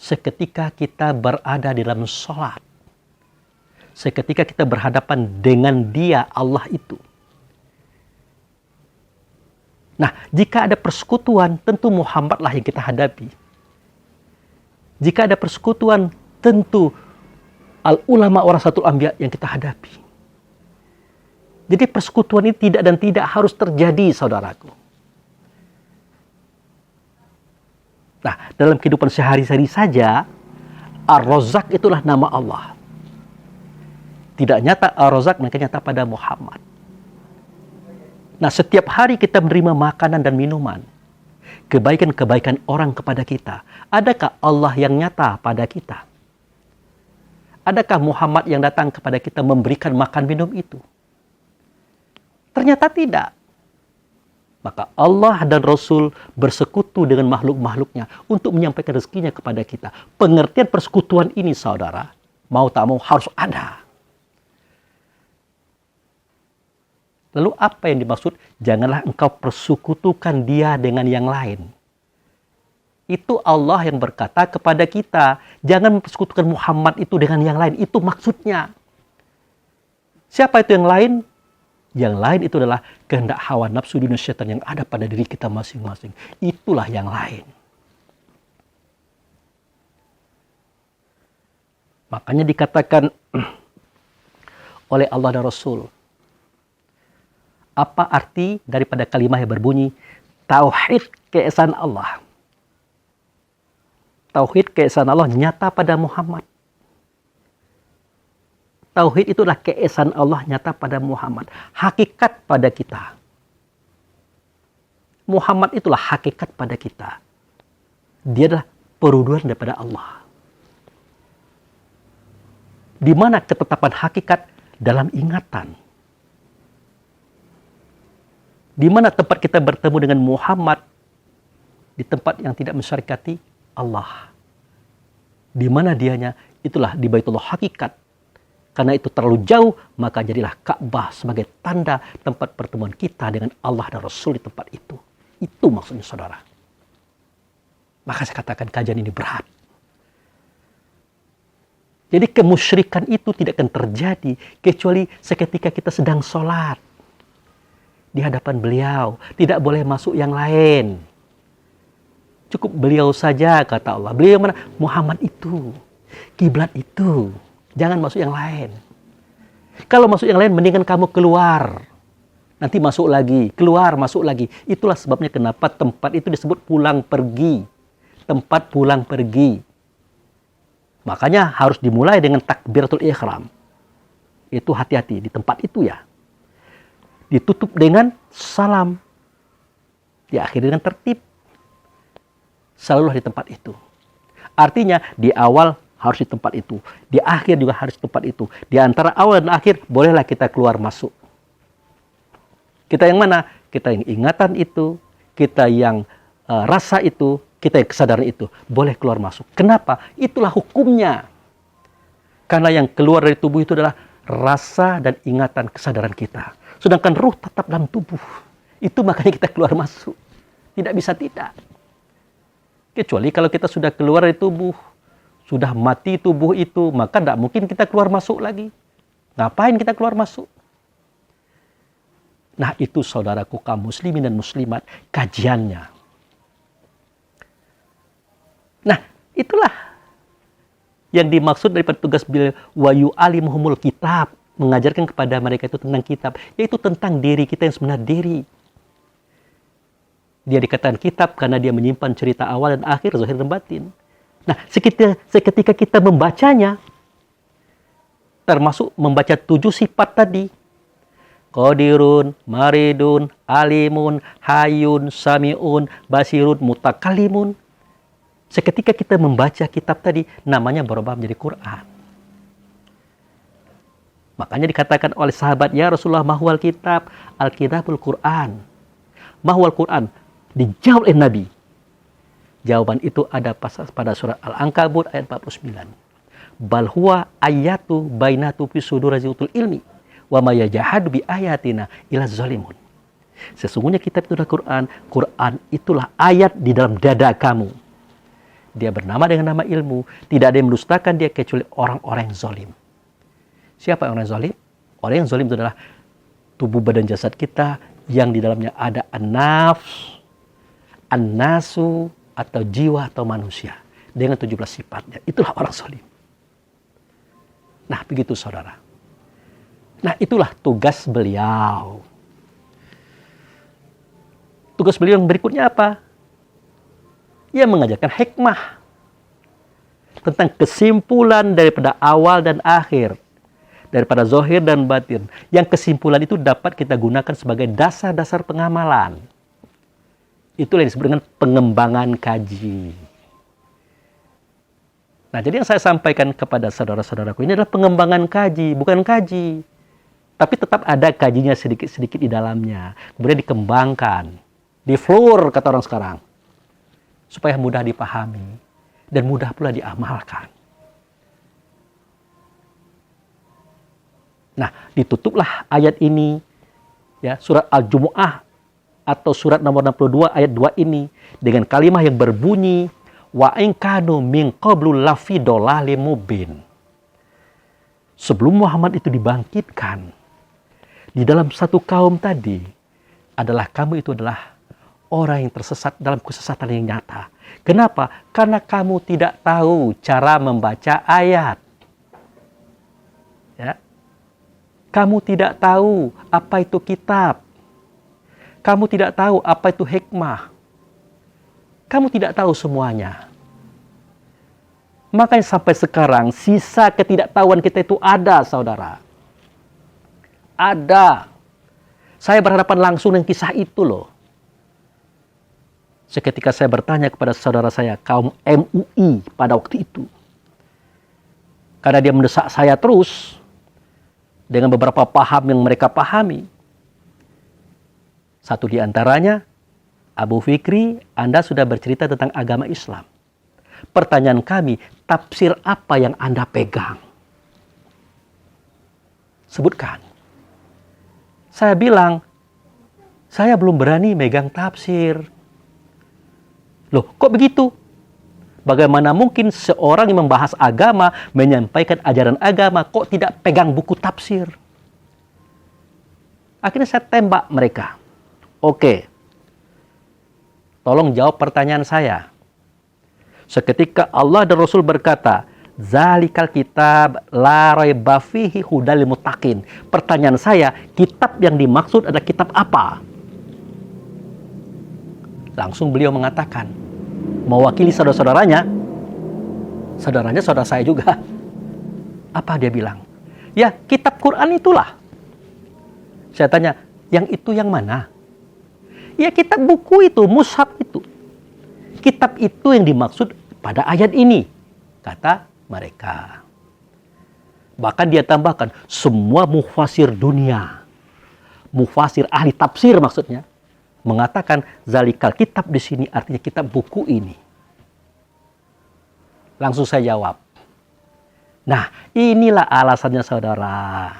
Speaker 1: seketika kita berada di dalam sholat, seketika kita berhadapan dengan Dia, Allah itu. Nah, jika ada persekutuan, tentu Muhammadlah yang kita hadapi. Jika ada persekutuan, tentu al-ulama warasatul anbiya yang kita hadapi. Jadi persekutuan ini tidak dan tidak harus terjadi, saudaraku. Nah, dalam kehidupan sehari-hari saja, Ar-Razzaq itulah nama Allah. Tidak nyata Ar-Razzaq, maka nyata pada Muhammad. Nah, setiap hari kita menerima makanan dan minuman, kebaikan-kebaikan orang kepada kita. Adakah Allah yang nyata pada kita? Adakah Muhammad yang datang kepada kita memberikan makan minum itu? Ternyata tidak. Maka Allah dan Rasul bersekutu dengan makhluk-makhluknya untuk menyampaikan rezekinya kepada kita. Pengertian persekutuan ini, saudara, mau tak mau harus ada. Lalu apa yang dimaksud? Janganlah engkau persekutukan dia dengan yang lain. Itu Allah yang berkata kepada kita, jangan mempersekutukan Muhammad itu dengan yang lain. Itu maksudnya. Siapa itu yang lain? Yang lain itu adalah kehendak hawa nafsu dunia syaitan yang ada pada diri kita masing-masing. Itulah yang lain. Makanya dikatakan oleh Allah dan Rasul, apa arti daripada kalimat yang berbunyi tauhid keesaan Allah? Tauhid keesaan Allah nyata pada Muhammad. Tauhid itulah keesaan Allah nyata pada Muhammad. Hakikat pada kita. Muhammad itulah hakikat pada kita. Dia adalah peruduan daripada Allah. Di mana ketetapan hakikat? Dalam ingatan. Di mana tempat kita bertemu dengan Muhammad? Di tempat yang tidak mensyarikati Allah. Di mana dianya? Itulah di Baitullah hakikat. Karena itu terlalu jauh, maka jadilah Ka'bah sebagai tanda tempat pertemuan kita dengan Allah dan Rasul di tempat itu. Itu maksudnya, saudara. Maka saya katakan kajian ini berat. Jadi kemusyrikan itu tidak akan terjadi kecuali seketika kita sedang sholat di hadapan beliau. Tidak boleh masuk yang lain. Cukup beliau saja, kata Allah. Beliau mana? Muhammad itu. Kiblat itu. Jangan masuk yang lain. Kalau masuk yang lain, mendingan kamu keluar. Nanti masuk lagi, keluar, masuk lagi. Itulah sebabnya kenapa tempat itu disebut pulang pergi. Tempat pulang pergi. Makanya harus dimulai dengan takbiratul ihram. Itu hati-hati di tempat itu ya. Ditutup dengan salam. Diakhiri dengan tertib. Selalulah di tempat itu. Artinya di awal harus di tempat itu. Di akhir juga harus di tempat itu. Di antara awal dan akhir, bolehlah kita keluar masuk. Kita yang mana? Kita yang ingatan itu, kita yang rasa itu, kita yang kesadaran itu. Boleh keluar masuk. Kenapa? Itulah hukumnya. Karena yang keluar dari tubuh itu adalah rasa dan ingatan kesadaran kita. Sedangkan ruh tetap dalam tubuh. Itu makanya kita keluar masuk. Tidak bisa tidak. Kecuali kalau kita sudah keluar dari tubuh, sudah mati tubuh itu, maka tidak mungkin kita keluar masuk lagi. Ngapain kita keluar masuk? Nah, itu saudaraku kaum muslimin dan muslimat, kajiannya. Nah, itulah yang dimaksud daripada tugas beliau, wa yu'alimuhumul kitab, mengajarkan kepada mereka itu tentang kitab, yaitu tentang diri kita yang sebenarnya diri. Dia dikatakan kitab karena dia menyimpan cerita awal dan akhir, zahir dan batin. Nah, seketika kita membacanya, termasuk membaca 7 sifat tadi. Qadirun, maridun, alimun, hayun, sami'un, basirun, mutakalimun. Seketika kita membaca kitab tadi, namanya berubah menjadi Quran. Makanya dikatakan oleh sahabat, ya Rasulullah, mahwal kitab, al-kitabul Quran. Mahwal Quran, dijawab oleh Nabi. Jawaban itu ada pada surat Al-Ankabut ayat 49. Bal huwa ayatu bainatu fi suduraziutul ilmi wa ma yajahadu bi ayatina ila zalimun. Sesungguhnya kitab itu adalah Quran. Quran itulah ayat di dalam dada kamu. Dia bernama dengan nama ilmu. Tidak ada yang mendustakan dia kecuali orang-orang yang zalim. Siapa orang yang zalim? Orang yang zalim itu adalah tubuh badan jasad kita yang di dalamnya ada an-nafs, an-nasu, atau jiwa atau manusia. Dengan 17 sifatnya. Itulah orang zalim. Nah, begitu saudara. Nah, itulah tugas beliau. Tugas beliau yang berikutnya apa? Ia mengajarkan hikmah tentang kesimpulan daripada awal dan akhir, daripada zahir dan batin. Yang kesimpulan itu dapat kita gunakan sebagai dasar-dasar pengamalan. Itulah yang disebut dengan pengembangan kaji. Nah, jadi yang saya sampaikan kepada saudara-saudaraku ini adalah pengembangan kaji, bukan kaji. Tapi tetap ada kajinya sedikit-sedikit di dalamnya. Kemudian dikembangkan. Diflor, kata orang sekarang. Supaya mudah dipahami. Dan mudah pula diamalkan. Nah, ditutuplah ayat ini. Ya, surat Al-Jumu'ah. Atau surat nomor 62 ayat 2 ini. Dengan kalimat yang berbunyi. Wa in kanu min qablu lafi dolalim mubin. Sebelum Muhammad itu dibangkitkan, di dalam satu kaum tadi adalah kamu itu adalah orang yang tersesat dalam kesesatan yang nyata. Kenapa? Karena kamu tidak tahu cara membaca ayat. Ya. Kamu tidak tahu apa itu kitab. Kamu tidak tahu apa itu hikmah. Kamu tidak tahu semuanya. Makanya sampai sekarang sisa ketidaktahuan kita itu ada, saudara. Ada. Saya berhadapan langsung dengan kisah itu loh. Seketika saya bertanya kepada saudara saya, kaum MUI pada waktu itu. Karena dia mendesak saya terus dengan beberapa paham yang mereka pahami. Satu di antaranya, Abu Fikri, Anda sudah bercerita tentang agama Islam. Pertanyaan kami, tafsir apa yang Anda pegang? Sebutkan. Saya bilang, saya belum berani megang tafsir. Loh, kok begitu? Bagaimana mungkin seorang yang membahas agama, menyampaikan ajaran agama, kok tidak pegang buku tafsir? Akhirnya saya tembak mereka. Oke. Tolong jawab pertanyaan saya. Seketika Allah dan Rasul berkata, Zalikal kitab la raiba fihi hudal lil muttaqin. Pertanyaan saya, kitab yang dimaksud adalah kitab apa? Langsung beliau mengatakan, mewakili saudara-saudaranya, saudaranya saudara saya juga. Apa dia bilang? Ya, kitab Quran itulah. Saya tanya, yang itu yang mana? Ya, kitab buku itu, mushaf itu. Kitab itu yang dimaksud pada ayat ini, kata mereka. Bahkan dia tambahkan, semua mufasir dunia, mufasir ahli tafsir maksudnya, mengatakan zalikal kitab di sini artinya kitab buku ini. Langsung saya jawab. Nah, inilah alasannya saudara.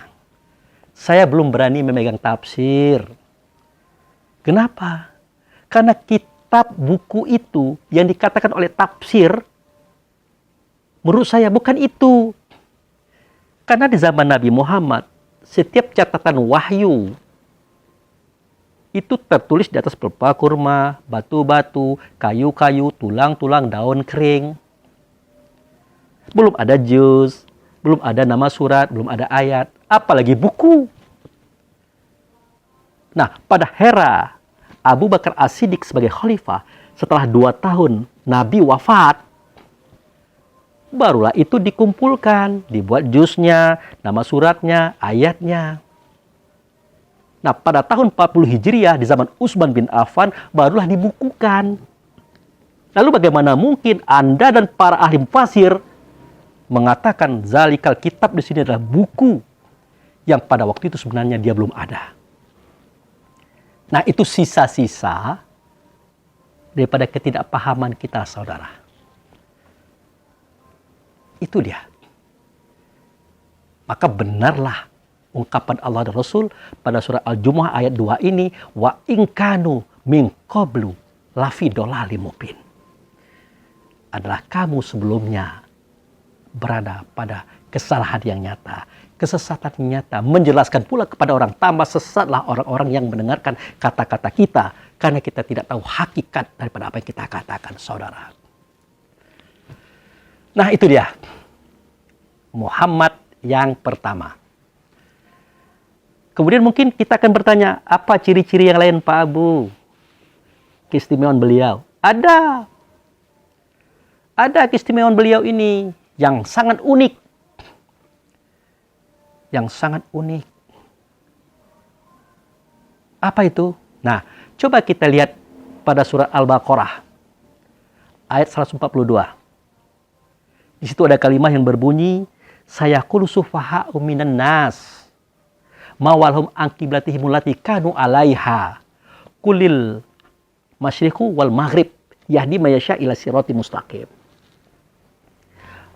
Speaker 1: Saya belum berani memegang tafsir. Kenapa? Karena kitab buku itu yang dikatakan oleh tafsir, menurut saya bukan itu. Karena di zaman Nabi Muhammad, setiap catatan wahyu itu tertulis di atas pelepah kurma, batu-batu, kayu-kayu, tulang-tulang, daun kering. Belum ada juz, belum ada nama surat, belum ada ayat, apalagi buku. Nah, pada Hera, Abu Bakar As-Siddiq sebagai khalifah, setelah 2 tahun Nabi wafat, barulah itu dikumpulkan, dibuat juznya, nama suratnya, ayatnya. Nah, pada tahun 40 Hijriah, di zaman Utsman bin Affan, barulah dibukukan. Lalu bagaimana mungkin Anda dan para ahli mufasir mengatakan zalikal kitab di sini adalah buku yang pada waktu itu sebenarnya dia belum ada. Nah, itu sisa-sisa daripada ketidakpahaman kita, saudara. Itu dia. Maka benarlah ungkapan Allah dan Rasul pada surah Al-Jumu'ah ayat 2 ini, wa inkanu min qablu lafi dolalim mubin. Adalah kamu sebelumnya berada pada kesalahan yang nyata, kesesatan nyata, menjelaskan pula kepada orang, tambah sesatlah orang-orang yang mendengarkan kata-kata kita, karena kita tidak tahu hakikat daripada apa yang kita katakan, saudara. Nah, itu dia. Muhammad yang pertama. Kemudian mungkin kita akan bertanya, apa ciri-ciri yang lain Pak Abu? Keistimewaan beliau. Ada keistimewaan beliau ini yang sangat unik. Yang sangat unik. Apa itu? Nah, coba kita lihat pada surah Al-Baqarah. Ayat 142. Di situ ada kalimat yang berbunyi, sayaqulu sufaha'u minan nas mawalhum an qiblatihim allati kanu 'alaiha kulil masyriqu wal maghrib yahdi may yasha ila siratal mustaqim.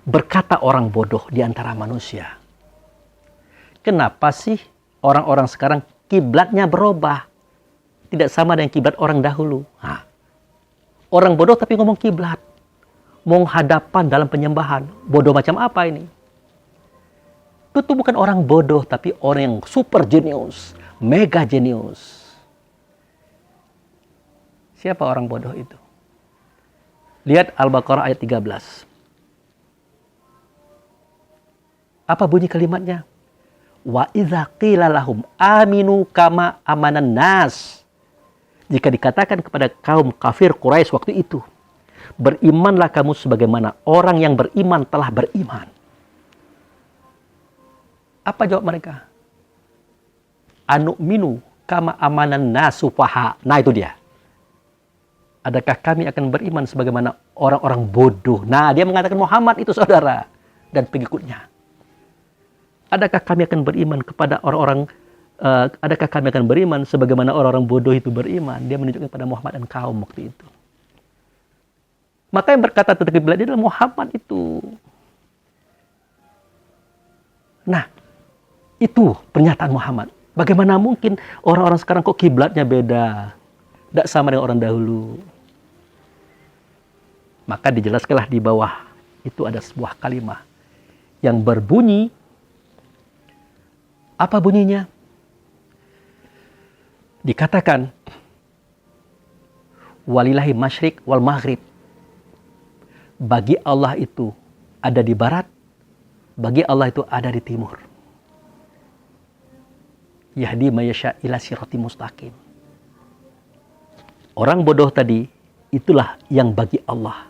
Speaker 1: Berkata orang bodoh di antara manusia, kenapa sih orang-orang sekarang kiblatnya berubah? Tidak sama dengan kiblat orang dahulu. Nah, orang bodoh tapi ngomong kiblat. Mau hadapan dalam penyembahan. Bodoh macam apa ini? Itu bukan orang bodoh, tapi orang yang super jenius, mega jenius. Siapa orang bodoh itu? Lihat Al-Baqarah ayat 13. Apa bunyi kalimatnya? Wa idza qila lahum aminu kama amanan nas. Jika dikatakan kepada kaum kafir Quraisy waktu itu, berimanlah kamu sebagaimana orang yang beriman telah beriman. Apa jawab mereka? Anu'minu kama amanan nasufaha. Nah, itu dia. Adakah kami akan beriman sebagaimana orang-orang bodoh? Nah, dia mengatakan Muhammad itu saudara dan pengikutnya. Adakah kami akan beriman kepada orang-orang adakah kami akan beriman sebagaimana orang-orang bodoh itu beriman? Dia menunjukkan kepada Muhammad dan kaum waktu itu. Maka yang berkata tentang kiblat dia adalah Muhammad itu. Nah, itu pernyataan Muhammad. Bagaimana mungkin orang-orang sekarang kok kiblatnya beda? Tidak sama dengan orang dahulu. Maka dijelaskanlah di bawah itu ada sebuah kalimat yang berbunyi. Apa bunyinya? Dikatakan walillahi masyriq wal maghrib. Bagi Allah itu ada di barat, bagi Allah itu ada di timur. Yahdi may yasha ila siratal mustaqim. Orang bodoh tadi itulah yang bagi Allah.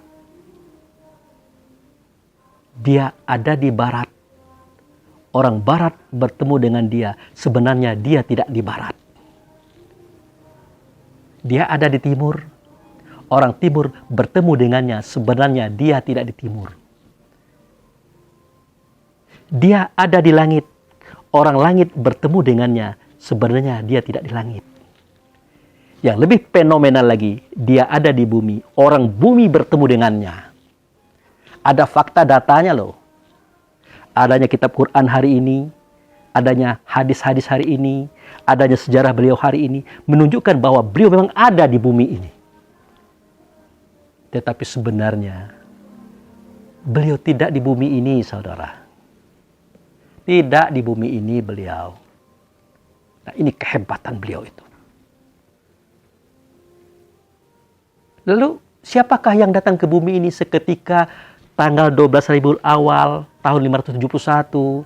Speaker 1: Dia ada di barat. Orang barat bertemu dengan dia, sebenarnya dia tidak di barat. Dia ada di timur. Orang timur bertemu dengannya, sebenarnya dia tidak di timur. Dia ada di langit. Orang langit bertemu dengannya, sebenarnya dia tidak di langit. Yang lebih fenomenal lagi, dia ada di bumi. Orang bumi bertemu dengannya. Ada fakta datanya loh. Adanya kitab Quran hari ini, adanya hadis-hadis hari ini, adanya sejarah beliau hari ini, menunjukkan bahwa beliau memang ada di bumi ini. Tetapi sebenarnya, beliau tidak di bumi ini, saudara. Tidak di bumi ini beliau. Nah, ini kehebatan beliau itu. Lalu, siapakah yang datang ke bumi ini seketika tanggal 12 Rabiul Awal tahun 571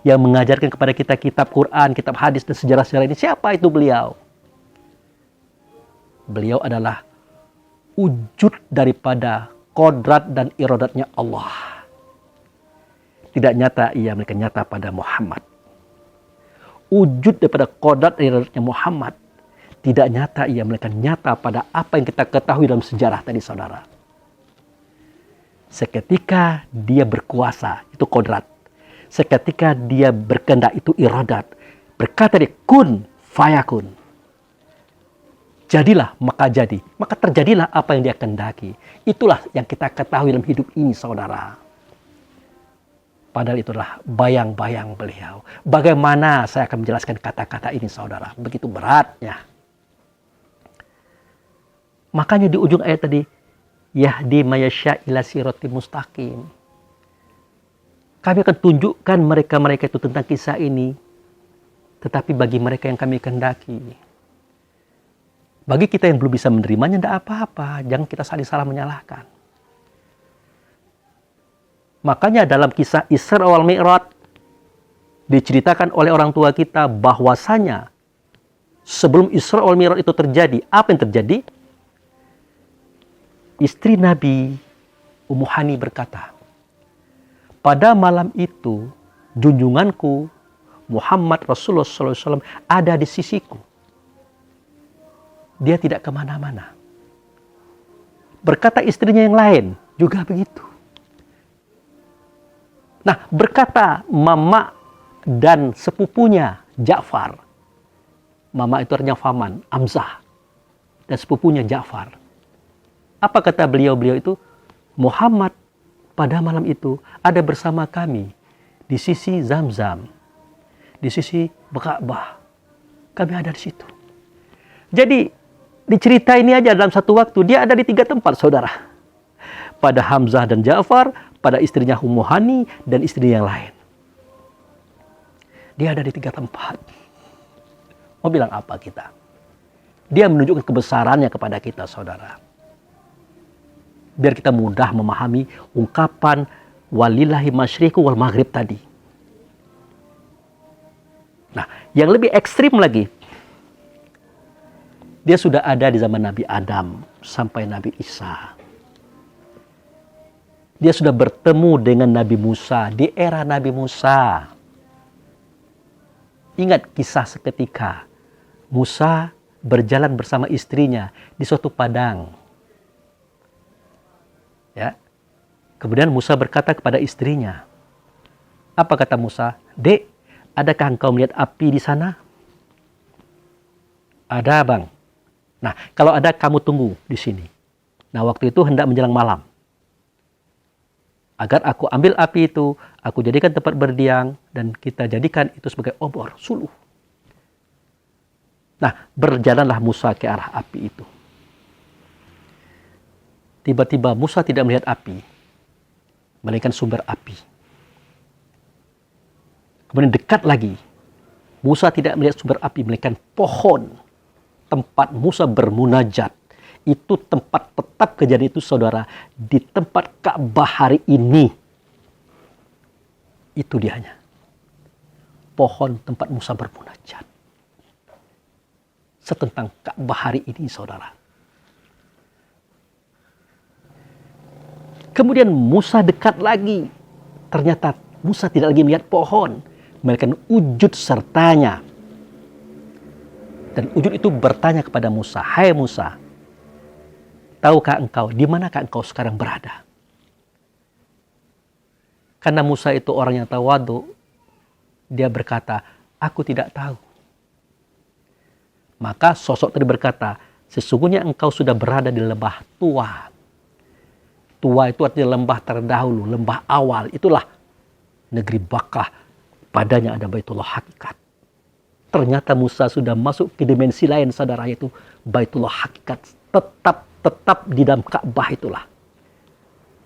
Speaker 1: yang mengajarkan kepada kita kitab Quran, kitab hadis dan sejarah-sejarah ini? Siapa itu beliau? Beliau adalah wujud daripada kodrat dan iradatnya Allah. Tidak nyata ia, mereka nyata pada Muhammad. Wujud daripada kodrat dan iradatnya Muhammad. Tidak nyata ia, mereka nyata pada apa yang kita ketahui dalam sejarah tadi, saudara. Seketika dia berkuasa, itu kodrat. Seketika dia berkehendak, itu iradat. Berkata dia, kun fayakun. Jadilah, maka jadi. Maka terjadilah apa yang dia kehendaki. Itulah yang kita ketahui dalam hidup ini, saudara. Padahal itulah bayang-bayang beliau. Bagaimana saya akan menjelaskan kata-kata ini, saudara? Begitu beratnya. Makanya di ujung ayat tadi, yahdi mayasya ila sirati mustaqim. Kami akan tunjukkan mereka-mereka itu tentang kisah ini. Tetapi bagi mereka yang kami kehendaki. Bagi kita yang belum bisa menerimanya, tidak apa-apa. Jangan kita saling menyalahkan. Makanya dalam kisah Isra wal Mi'raj, diceritakan oleh orang tua kita bahwasanya sebelum Isra wal Mi'raj itu terjadi, apa yang terjadi? Istri Nabi Ummu Hani berkata, pada malam itu, junjunganku Muhammad Rasulullah SAW ada di sisiku. Dia tidak kemana-mana. Berkata istrinya yang lain, juga begitu. Nah, berkata mama dan sepupunya Ja'far. Mama itu artinya Faman, Hamzah. Dan sepupunya Ja'far. Apa kata beliau-beliau itu? Muhammad pada malam itu ada bersama kami di sisi Zamzam, di sisi Ka'bah. Kami ada di situ. Jadi dicerita ini aja dalam satu waktu dia ada di 3 tempat, saudara. Pada Hamzah dan Ja'far, pada istrinya Ummu Hani dan istri yang lain. Dia ada di 3 tempat. Mau bilang apa kita? Dia menunjukkan kebesarannya kepada kita, saudara. Biar kita mudah memahami ungkapan walillahi masyriqu wal maghrib tadi. Nah, yang lebih ekstrim lagi, dia sudah ada di zaman Nabi Adam sampai Nabi Isa. Dia sudah bertemu dengan Nabi Musa di era Nabi Musa. Ingat kisah seketika Musa berjalan bersama istrinya di suatu padang. Ya. Kemudian Musa berkata kepada istrinya, apa kata Musa? Dek, adakah engkau melihat api di sana? Ada, bang. Nah, kalau ada kamu tunggu di sini. Nah, waktu itu hendak menjelang malam. Agar aku ambil api itu, aku jadikan tempat berdiam, dan kita jadikan itu sebagai obor, suluh. Nah, berjalanlah Musa ke arah api itu. Tiba-tiba Musa tidak melihat api, melainkan sumber api. Kemudian dekat lagi, Musa tidak melihat sumber api, melainkan pohon. Tempat Musa bermunajat. Itu tempat tetap kejadian itu, saudara. Di tempat Ka'bah hari ini. Itu dianya. Pohon tempat Musa bermunajat. Setentang Ka'bah hari ini, saudara. Kemudian Musa dekat lagi. Ternyata Musa tidak lagi melihat pohon, melainkan wujud sertanya. Dan wujud itu bertanya kepada Musa, hai Musa, tahukah engkau di manakah engkau sekarang berada? Karena Musa itu orang yang tawadu, dia berkata, aku tidak tahu. Maka sosok tadi berkata, sesungguhnya engkau sudah berada di lembah tua. Tua itu artinya lembah terdahulu, lembah awal. Itulah negeri Bakkah. Padanya ada Baitullah Hakikat. Ternyata Musa sudah masuk ke dimensi lain, saudara, yaitu Baitullah Hakikat. Tetap di dalam Ka'bah itulah.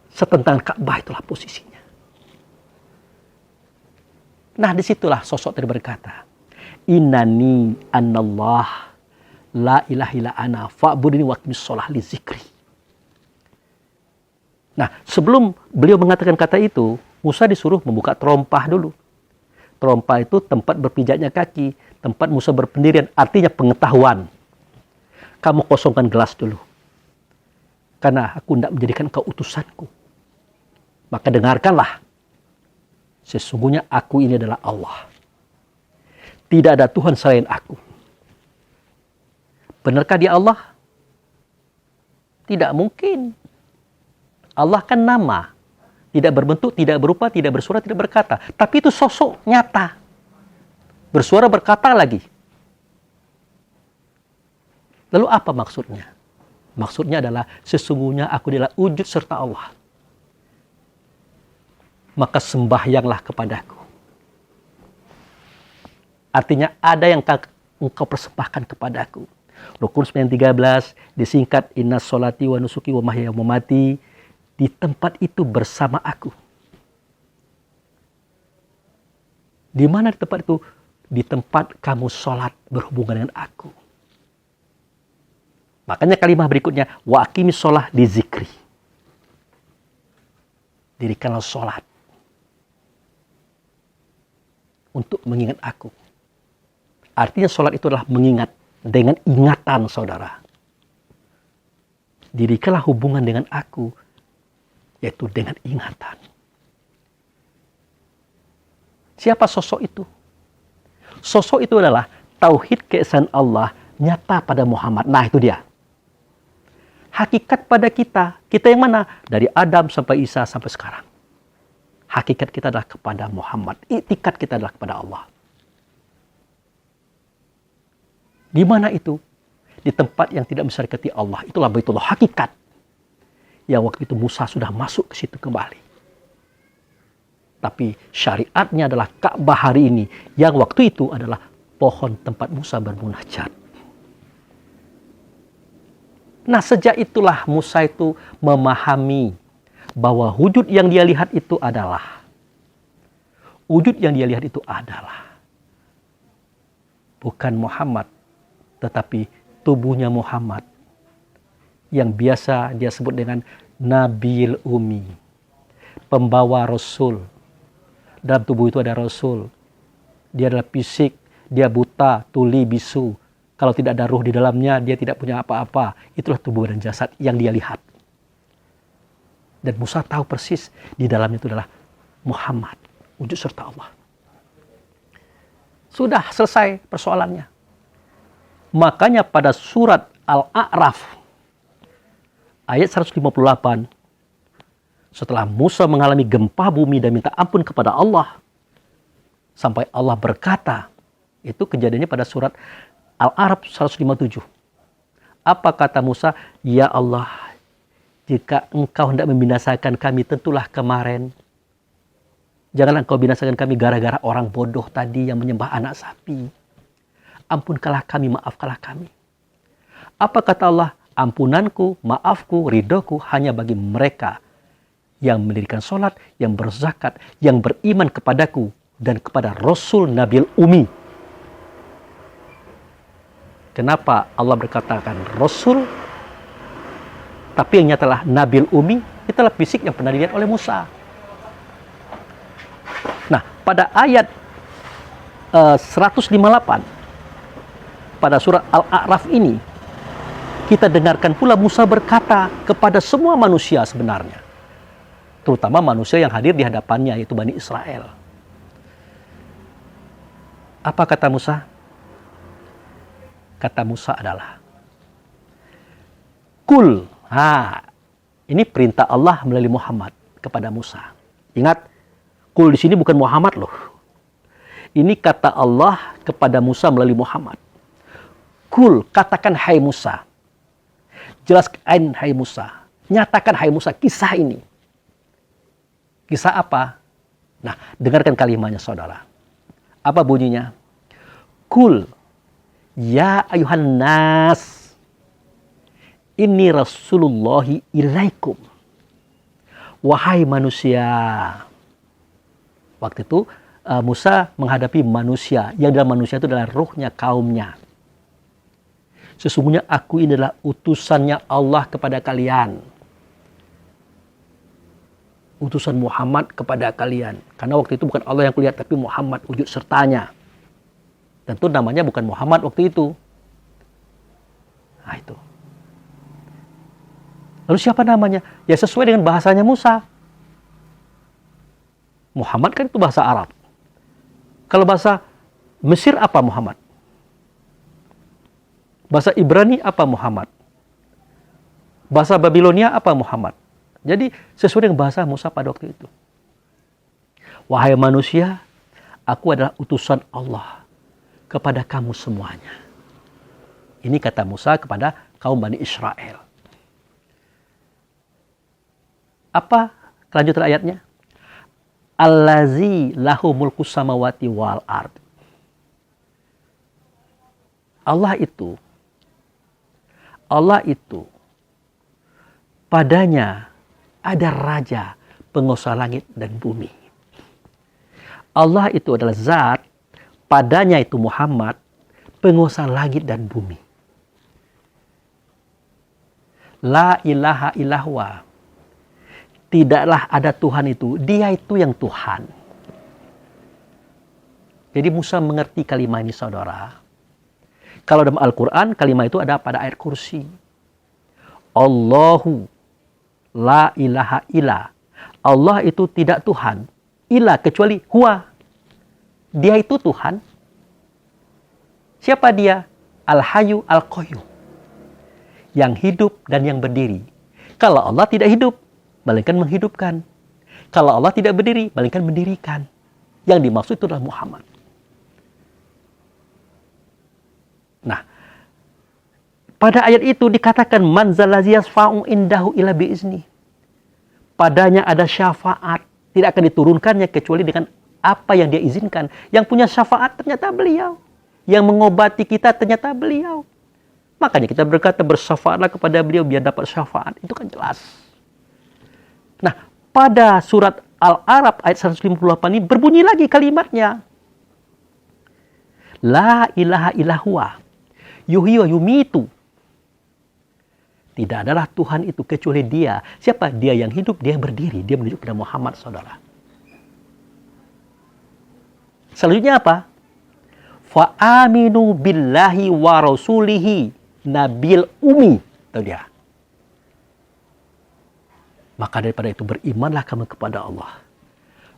Speaker 1: Setentang Ka'bah itulah posisinya. Nah, disitulah sosok tadi berkata, Innani anallah la ilaha illa ana fa'budini wa aqimis shalah li zikri. Nah, sebelum beliau mengatakan kata itu, Musa disuruh membuka terompah dulu. Terompah itu tempat berpijaknya kaki, tempat Musa berpendirian, artinya pengetahuan. Kamu kosongkan gelas dulu. Karena aku tidak menjadikan kau utusanku. Maka dengarkanlah. Sesungguhnya aku ini adalah Allah. Tidak ada Tuhan selain aku. Benarkah dia Allah? Tidak mungkin. Allah kan nama. Tidak berbentuk, tidak berupa, tidak bersuara, tidak berkata. Tapi itu sosok nyata. Bersuara, berkata lagi. Lalu apa maksudnya? Maksudnya adalah sesungguhnya aku adalah wujud serta Allah. Maka sembahyanglah kepadaku. Artinya ada yang engkau persembahkan kepadaku. Rukun 913 disingkat inna sholati wa nusuki wa mahya wa mamati. Di tempat itu bersama aku. Di mana di tempat itu? Di tempat kamu sholat berhubungan dengan aku. Makanya kalimat berikutnya, wa aqimi sholah di zikri. Dirikanlah sholat untuk mengingat aku. Artinya sholat itu adalah mengingat dengan ingatan, saudara. Dirikanlah hubungan dengan aku, yaitu dengan ingatan. Siapa sosok itu? Sosok itu adalah tauhid keesaan Allah nyata pada Muhammad. Nah, itu dia. Hakikat pada kita yang mana? Dari Adam sampai Isa sampai sekarang. Hakikat kita adalah kepada Muhammad. Iktikat kita adalah kepada Allah. Di mana itu? Di tempat yang tidak mensyarikati Allah. Itulah Baitullah, hakikat. Yang waktu itu Musa sudah masuk ke situ kembali. Tapi syariatnya adalah Ka'bah hari ini. Yang waktu itu adalah pohon tempat Musa bermunajat. Nah, sejak itulah Musa itu memahami bahwa wujud yang dia lihat itu adalah bukan Muhammad, tetapi tubuhnya Muhammad yang biasa dia sebut dengan Nabil Umi, pembawa Rasul. Dalam tubuh itu ada Rasul. Dia adalah fisik, dia buta, tuli, bisu. Kalau tidak ada ruh di dalamnya, dia tidak punya apa-apa. Itulah tubuh dan jasad yang dia lihat. Dan Musa tahu persis di dalamnya itu adalah Muhammad, wujud serta Allah. Sudah selesai persoalannya. Makanya pada surat Al-A'raf ayat 158, setelah Musa mengalami gempa bumi dan minta ampun kepada Allah, sampai Allah berkata, itu kejadiannya pada surat Al-A'raf 157. Apa kata Musa? Ya Allah, jika engkau hendak membinasakan kami, tentulah kemarin. Janganlah engkau binasakan kami gara-gara orang bodoh tadi yang menyembah anak sapi. Ampunkanlah kami, maafkanlah kami. Apa kata Allah? Ampunanku, maafku, ridhoku hanya bagi mereka yang mendirikan sholat, yang berzakat, yang beriman kepadaku dan kepada Rasul Nabil Umi. Kenapa Allah berkatakan Rasul, tapi yang nyatalah Nabil Umi? Itulah fisik yang pernah dilihat oleh Musa. Nah, pada ayat 158 pada surat Al-A'raf ini, kita dengarkan pula Musa berkata kepada semua manusia sebenarnya. Terutama manusia yang hadir di hadapannya, yaitu Bani Israel. Apa kata Musa? Kata Musa adalah, Kul. Ini perintah Allah melalui Muhammad kepada Musa. Ingat, Kul di sini bukan Muhammad loh. Ini kata Allah kepada Musa melalui Muhammad. Kul, katakan hai Musa. Jelaskan hai Musa. Nyatakan hai Musa kisah ini. Kisah apa? Nah, dengarkan kalimatnya saudara. Apa bunyinya? Kul, ya ayuhan nas, inni rasulullahi ilaikum. Wahai manusia. Waktu itu Musa menghadapi manusia. Yang dalam manusia itu adalah ruhnya kaumnya. Sesungguhnya aku ini adalah utusannya Allah kepada kalian. Utusan Muhammad kepada kalian. Karena waktu itu bukan Allah yang kulihat, tapi Muhammad wujud sertanya. Tentu namanya bukan Muhammad waktu itu. Nah itu. Lalu siapa namanya? Ya sesuai dengan bahasanya Musa. Muhammad kan itu bahasa Arab. Kalau bahasa Mesir apa Muhammad? Bahasa Ibrani apa Muhammad? Bahasa Babilonia apa Muhammad? Jadi sesuai dengan bahasa Musa pada waktu itu. Wahai manusia, aku adalah utusan Allah kepada kamu semuanya. Ini kata Musa kepada kaum Bani Israel. Apa kelanjutan ayatnya? Allazi lahu mulku samawati wal ard. Allah itu padanya ada raja penguasa langit dan bumi. Allah itu adalah zat, padanya itu Muhammad, penguasa langit dan bumi. La ilaha illahua. Tidaklah ada Tuhan itu, dia itu yang Tuhan. Jadi Musa mengerti kalimat ini, saudara. Kalau dalam Al-Quran, kalimat itu ada pada ayat kursi. Allahu la ilaha illa. Allah itu tidak Tuhan. Illa kecuali huwa. Dia itu Tuhan. Siapa dia? Al-Hayyu Al-Qayyum. Yang hidup dan yang berdiri. Kalau Allah tidak hidup, melainkan menghidupkan. Kalau Allah tidak berdiri, melainkan mendirikan. Yang dimaksud itu adalah Muhammad. Nah, pada ayat itu dikatakan man zalazi yasfa'u indahu illa biizni. Padanya ada syafaat, tidak akan diturunkannya kecuali dengan apa yang dia izinkan. Yang punya syafaat ternyata beliau. Yang mengobati kita ternyata beliau. Makanya kita berkata bersyafaatlah kepada beliau biar dapat syafaat. Itu kan jelas. Nah, pada surat Al-A'raf ayat 158 ini berbunyi lagi kalimatnya. La ilaha illahua. Yuhyi wa yumitu. Tidak adalah Tuhan itu kecuali dia. Siapa? Dia yang hidup, dia yang berdiri. Dia menunjuk kepada Muhammad, saudara. Selanjutnya apa? Fa aminu billahi wa rasulihi nabil umi. Tahu dia. Maka daripada itu berimanlah kamu kepada Allah.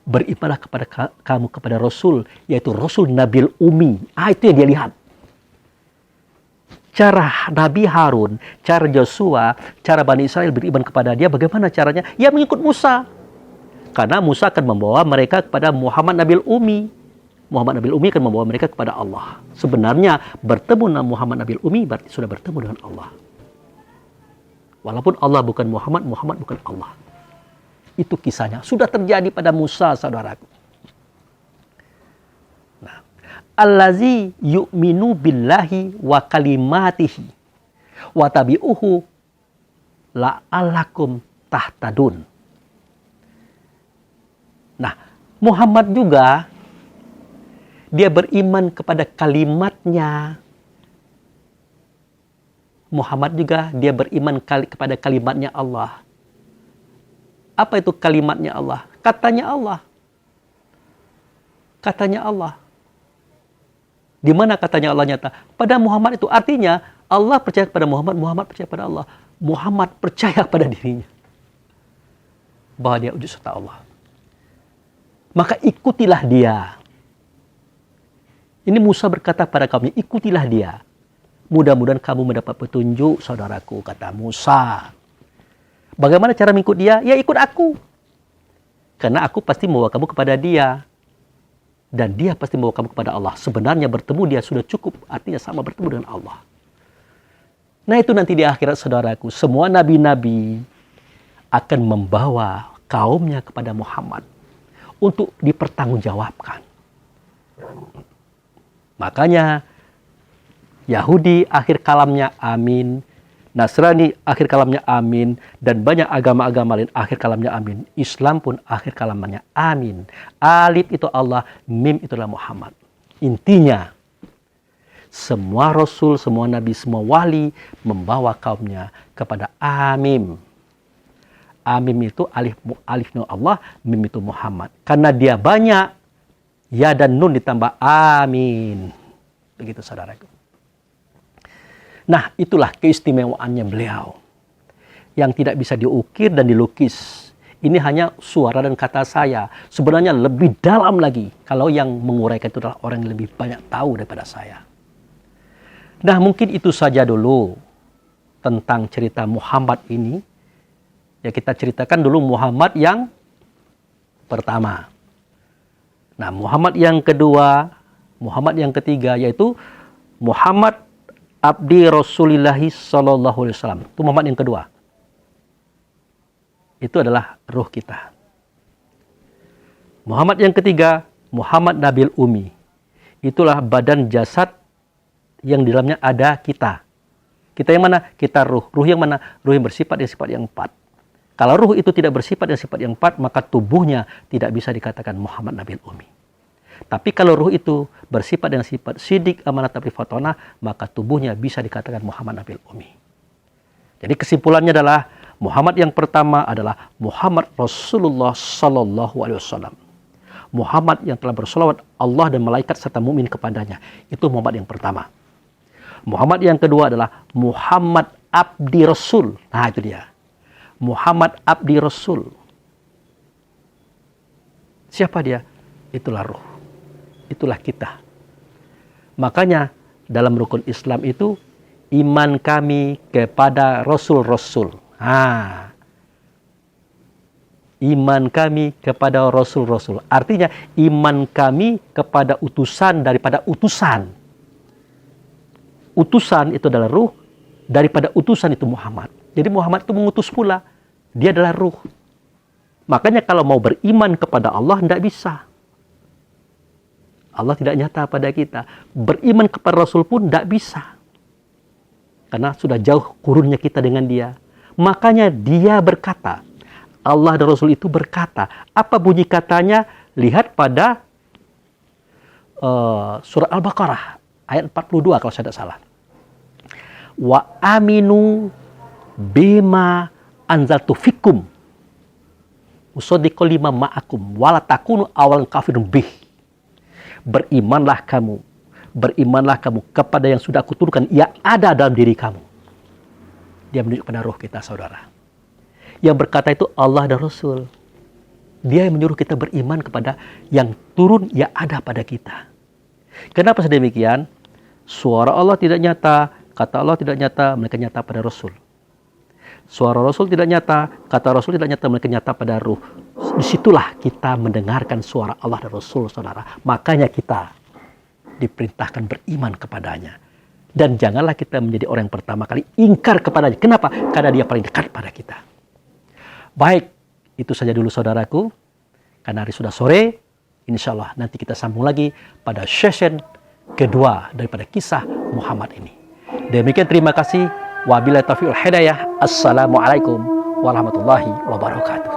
Speaker 1: Berimanlah kepada kamu kepada Rasul, yaitu Rasul Nabil Umi. Itu yang dia lihat. Cara Nabi Harun, cara Joshua, cara Bani Israel beriman kepada dia, bagaimana caranya? Ya mengikut Musa. Karena Musa akan membawa mereka kepada Muhammad Nabil Umi. Muhammad Nabil Umi akan membawa mereka kepada Allah. Sebenarnya bertemu dengan Muhammad Nabil Umi berarti sudah bertemu dengan Allah. Walaupun Allah bukan Muhammad, Muhammad bukan Allah. Itu kisahnya. Sudah terjadi pada Musa, saudaraku. Nah, allazi yu'minu billahi wa kalimatihi wa tabi'uhu la'allakum tahtadun. Nah, Muhammad juga dia beriman kepada kalimatnya. Muhammad juga dia beriman kepada kalimatnya Allah. Apa itu kalimatnya Allah? Katanya Allah. Katanya Allah. Di mana katanya Allah nyata? Pada Muhammad itu artinya Allah percaya kepada Muhammad, Muhammad percaya pada Allah. Muhammad percaya pada dirinya bahwa dia wujud serta Allah. Maka ikutilah dia. Ini Musa berkata pada kami, ikutilah dia. Mudah-mudahan kamu mendapat petunjuk, saudaraku, kata Musa. Bagaimana cara mengikut dia? Ya ikut aku. Karena aku pasti membawa kamu kepada dia. Dan dia pasti membawa kamu kepada Allah. Sebenarnya bertemu dia sudah cukup. Artinya sama bertemu dengan Allah. Nah itu nanti di akhirat, saudaraku. Semua nabi-nabi akan membawa kaumnya kepada Muhammad. Untuk dipertanggungjawabkan. Makanya Yahudi akhir kalamnya amin. Nasrani akhir kalamnya amin. Dan banyak agama-agama lain akhir kalamnya amin. Islam pun akhir kalamnya amin. Alif itu Allah, mim itulah Muhammad. Intinya, semua Rasul, semua Nabi, semua wali membawa kaumnya kepada amin. Amin itu alif nun Allah, mim itu Muhammad. Karena dia banyak, ya dan nun ditambah amin. Begitu saudaraku. Nah, itulah keistimewaannya beliau. Yang tidak bisa diukir dan dilukis. Ini hanya suara dan kata saya. Sebenarnya lebih dalam lagi. Kalau yang menguraikan itu adalah orang yang lebih banyak tahu daripada saya. Nah, mungkin itu saja dulu tentang cerita Muhammad ini. Ya kita ceritakan dulu Muhammad yang pertama. Nah, Muhammad yang kedua, Muhammad yang ketiga yaitu Muhammad abdi Rasulillahi sallallahu alaihi wasallam. Itu Muhammad yang kedua. Itu adalah ruh kita. Muhammad yang ketiga, Muhammad Nabil Ummi. Itulah badan jasad yang di dalamnya ada kita. Kita yang mana? Kita ruh. Ruh yang mana? Ruh yang bersifat yang sifat yang empat. Kalau ruh itu tidak bersifat yang sifat yang empat, maka tubuhnya tidak bisa dikatakan Muhammad Nabil Ummi. Tapi kalau ruh itu bersifat dengan sifat sidik, amanat, tapi fatona, maka tubuhnya bisa dikatakan Muhammad Nabil Ummi. Jadi kesimpulannya adalah Muhammad yang pertama adalah Muhammad Rasulullah Sallallahu Alaihi Wasallam. Muhammad yang telah bersolawat Allah dan malaikat serta mukmin kepadanya. Itu Muhammad yang pertama. Muhammad yang kedua adalah Muhammad Abdi Rasul. Nah itu dia. Muhammad Abdi Rasul. Siapa dia? Itulah ruh. Itulah kita. Makanya dalam rukun Islam itu iman kami kepada Rasul-Rasul. Iman kami kepada Rasul-Rasul. Artinya iman kami kepada utusan daripada utusan. Utusan itu adalah ruh, daripada utusan itu Muhammad. Jadi Muhammad itu mengutus pula. Dia adalah ruh. Makanya kalau mau beriman kepada Allah, tidak bisa. Allah tidak nyata pada kita. Beriman kepada Rasul pun tidak bisa. Karena sudah jauh kurunnya kita dengan dia. Makanya dia berkata, Allah dan Rasul itu berkata. Apa bunyi katanya? Lihat pada surah Al-Baqarah. Ayat 42 kalau saya tidak salah. Wa aminu bima anzaltu fikum musaddiqan lima ma'akum wala takunu awalan kafirun bih. Berimanlah kamu kepada yang sudah aku turunkan, yang ada dalam diri kamu. Dia menunjuk pada roh kita, saudara. Yang berkata itu Allah dan Rasul. Dia yang menyuruh kita beriman kepada yang turun, yang ada pada kita. Kenapa sedemikian? Suara Allah tidak nyata, kata Allah tidak nyata, mereka nyata pada Rasul. Suara Rasul tidak nyata, kata Rasul tidak nyata, mereka nyata pada ruh. Disitulah kita mendengarkan suara Allah dan Rasul, saudara. Makanya kita diperintahkan beriman kepadanya. Dan janganlah kita menjadi orang yang pertama kali ingkar kepadanya. Kenapa? Karena dia paling dekat pada kita. Baik, itu saja dulu saudaraku. Karena hari sudah sore, insya Allah nanti kita sambung lagi pada session kedua daripada kisah Muhammad ini. Demikian, terima kasih. Wabillahi taufiq wal hidayah. Assalamualaikum warahmatullahi wabarakatuh.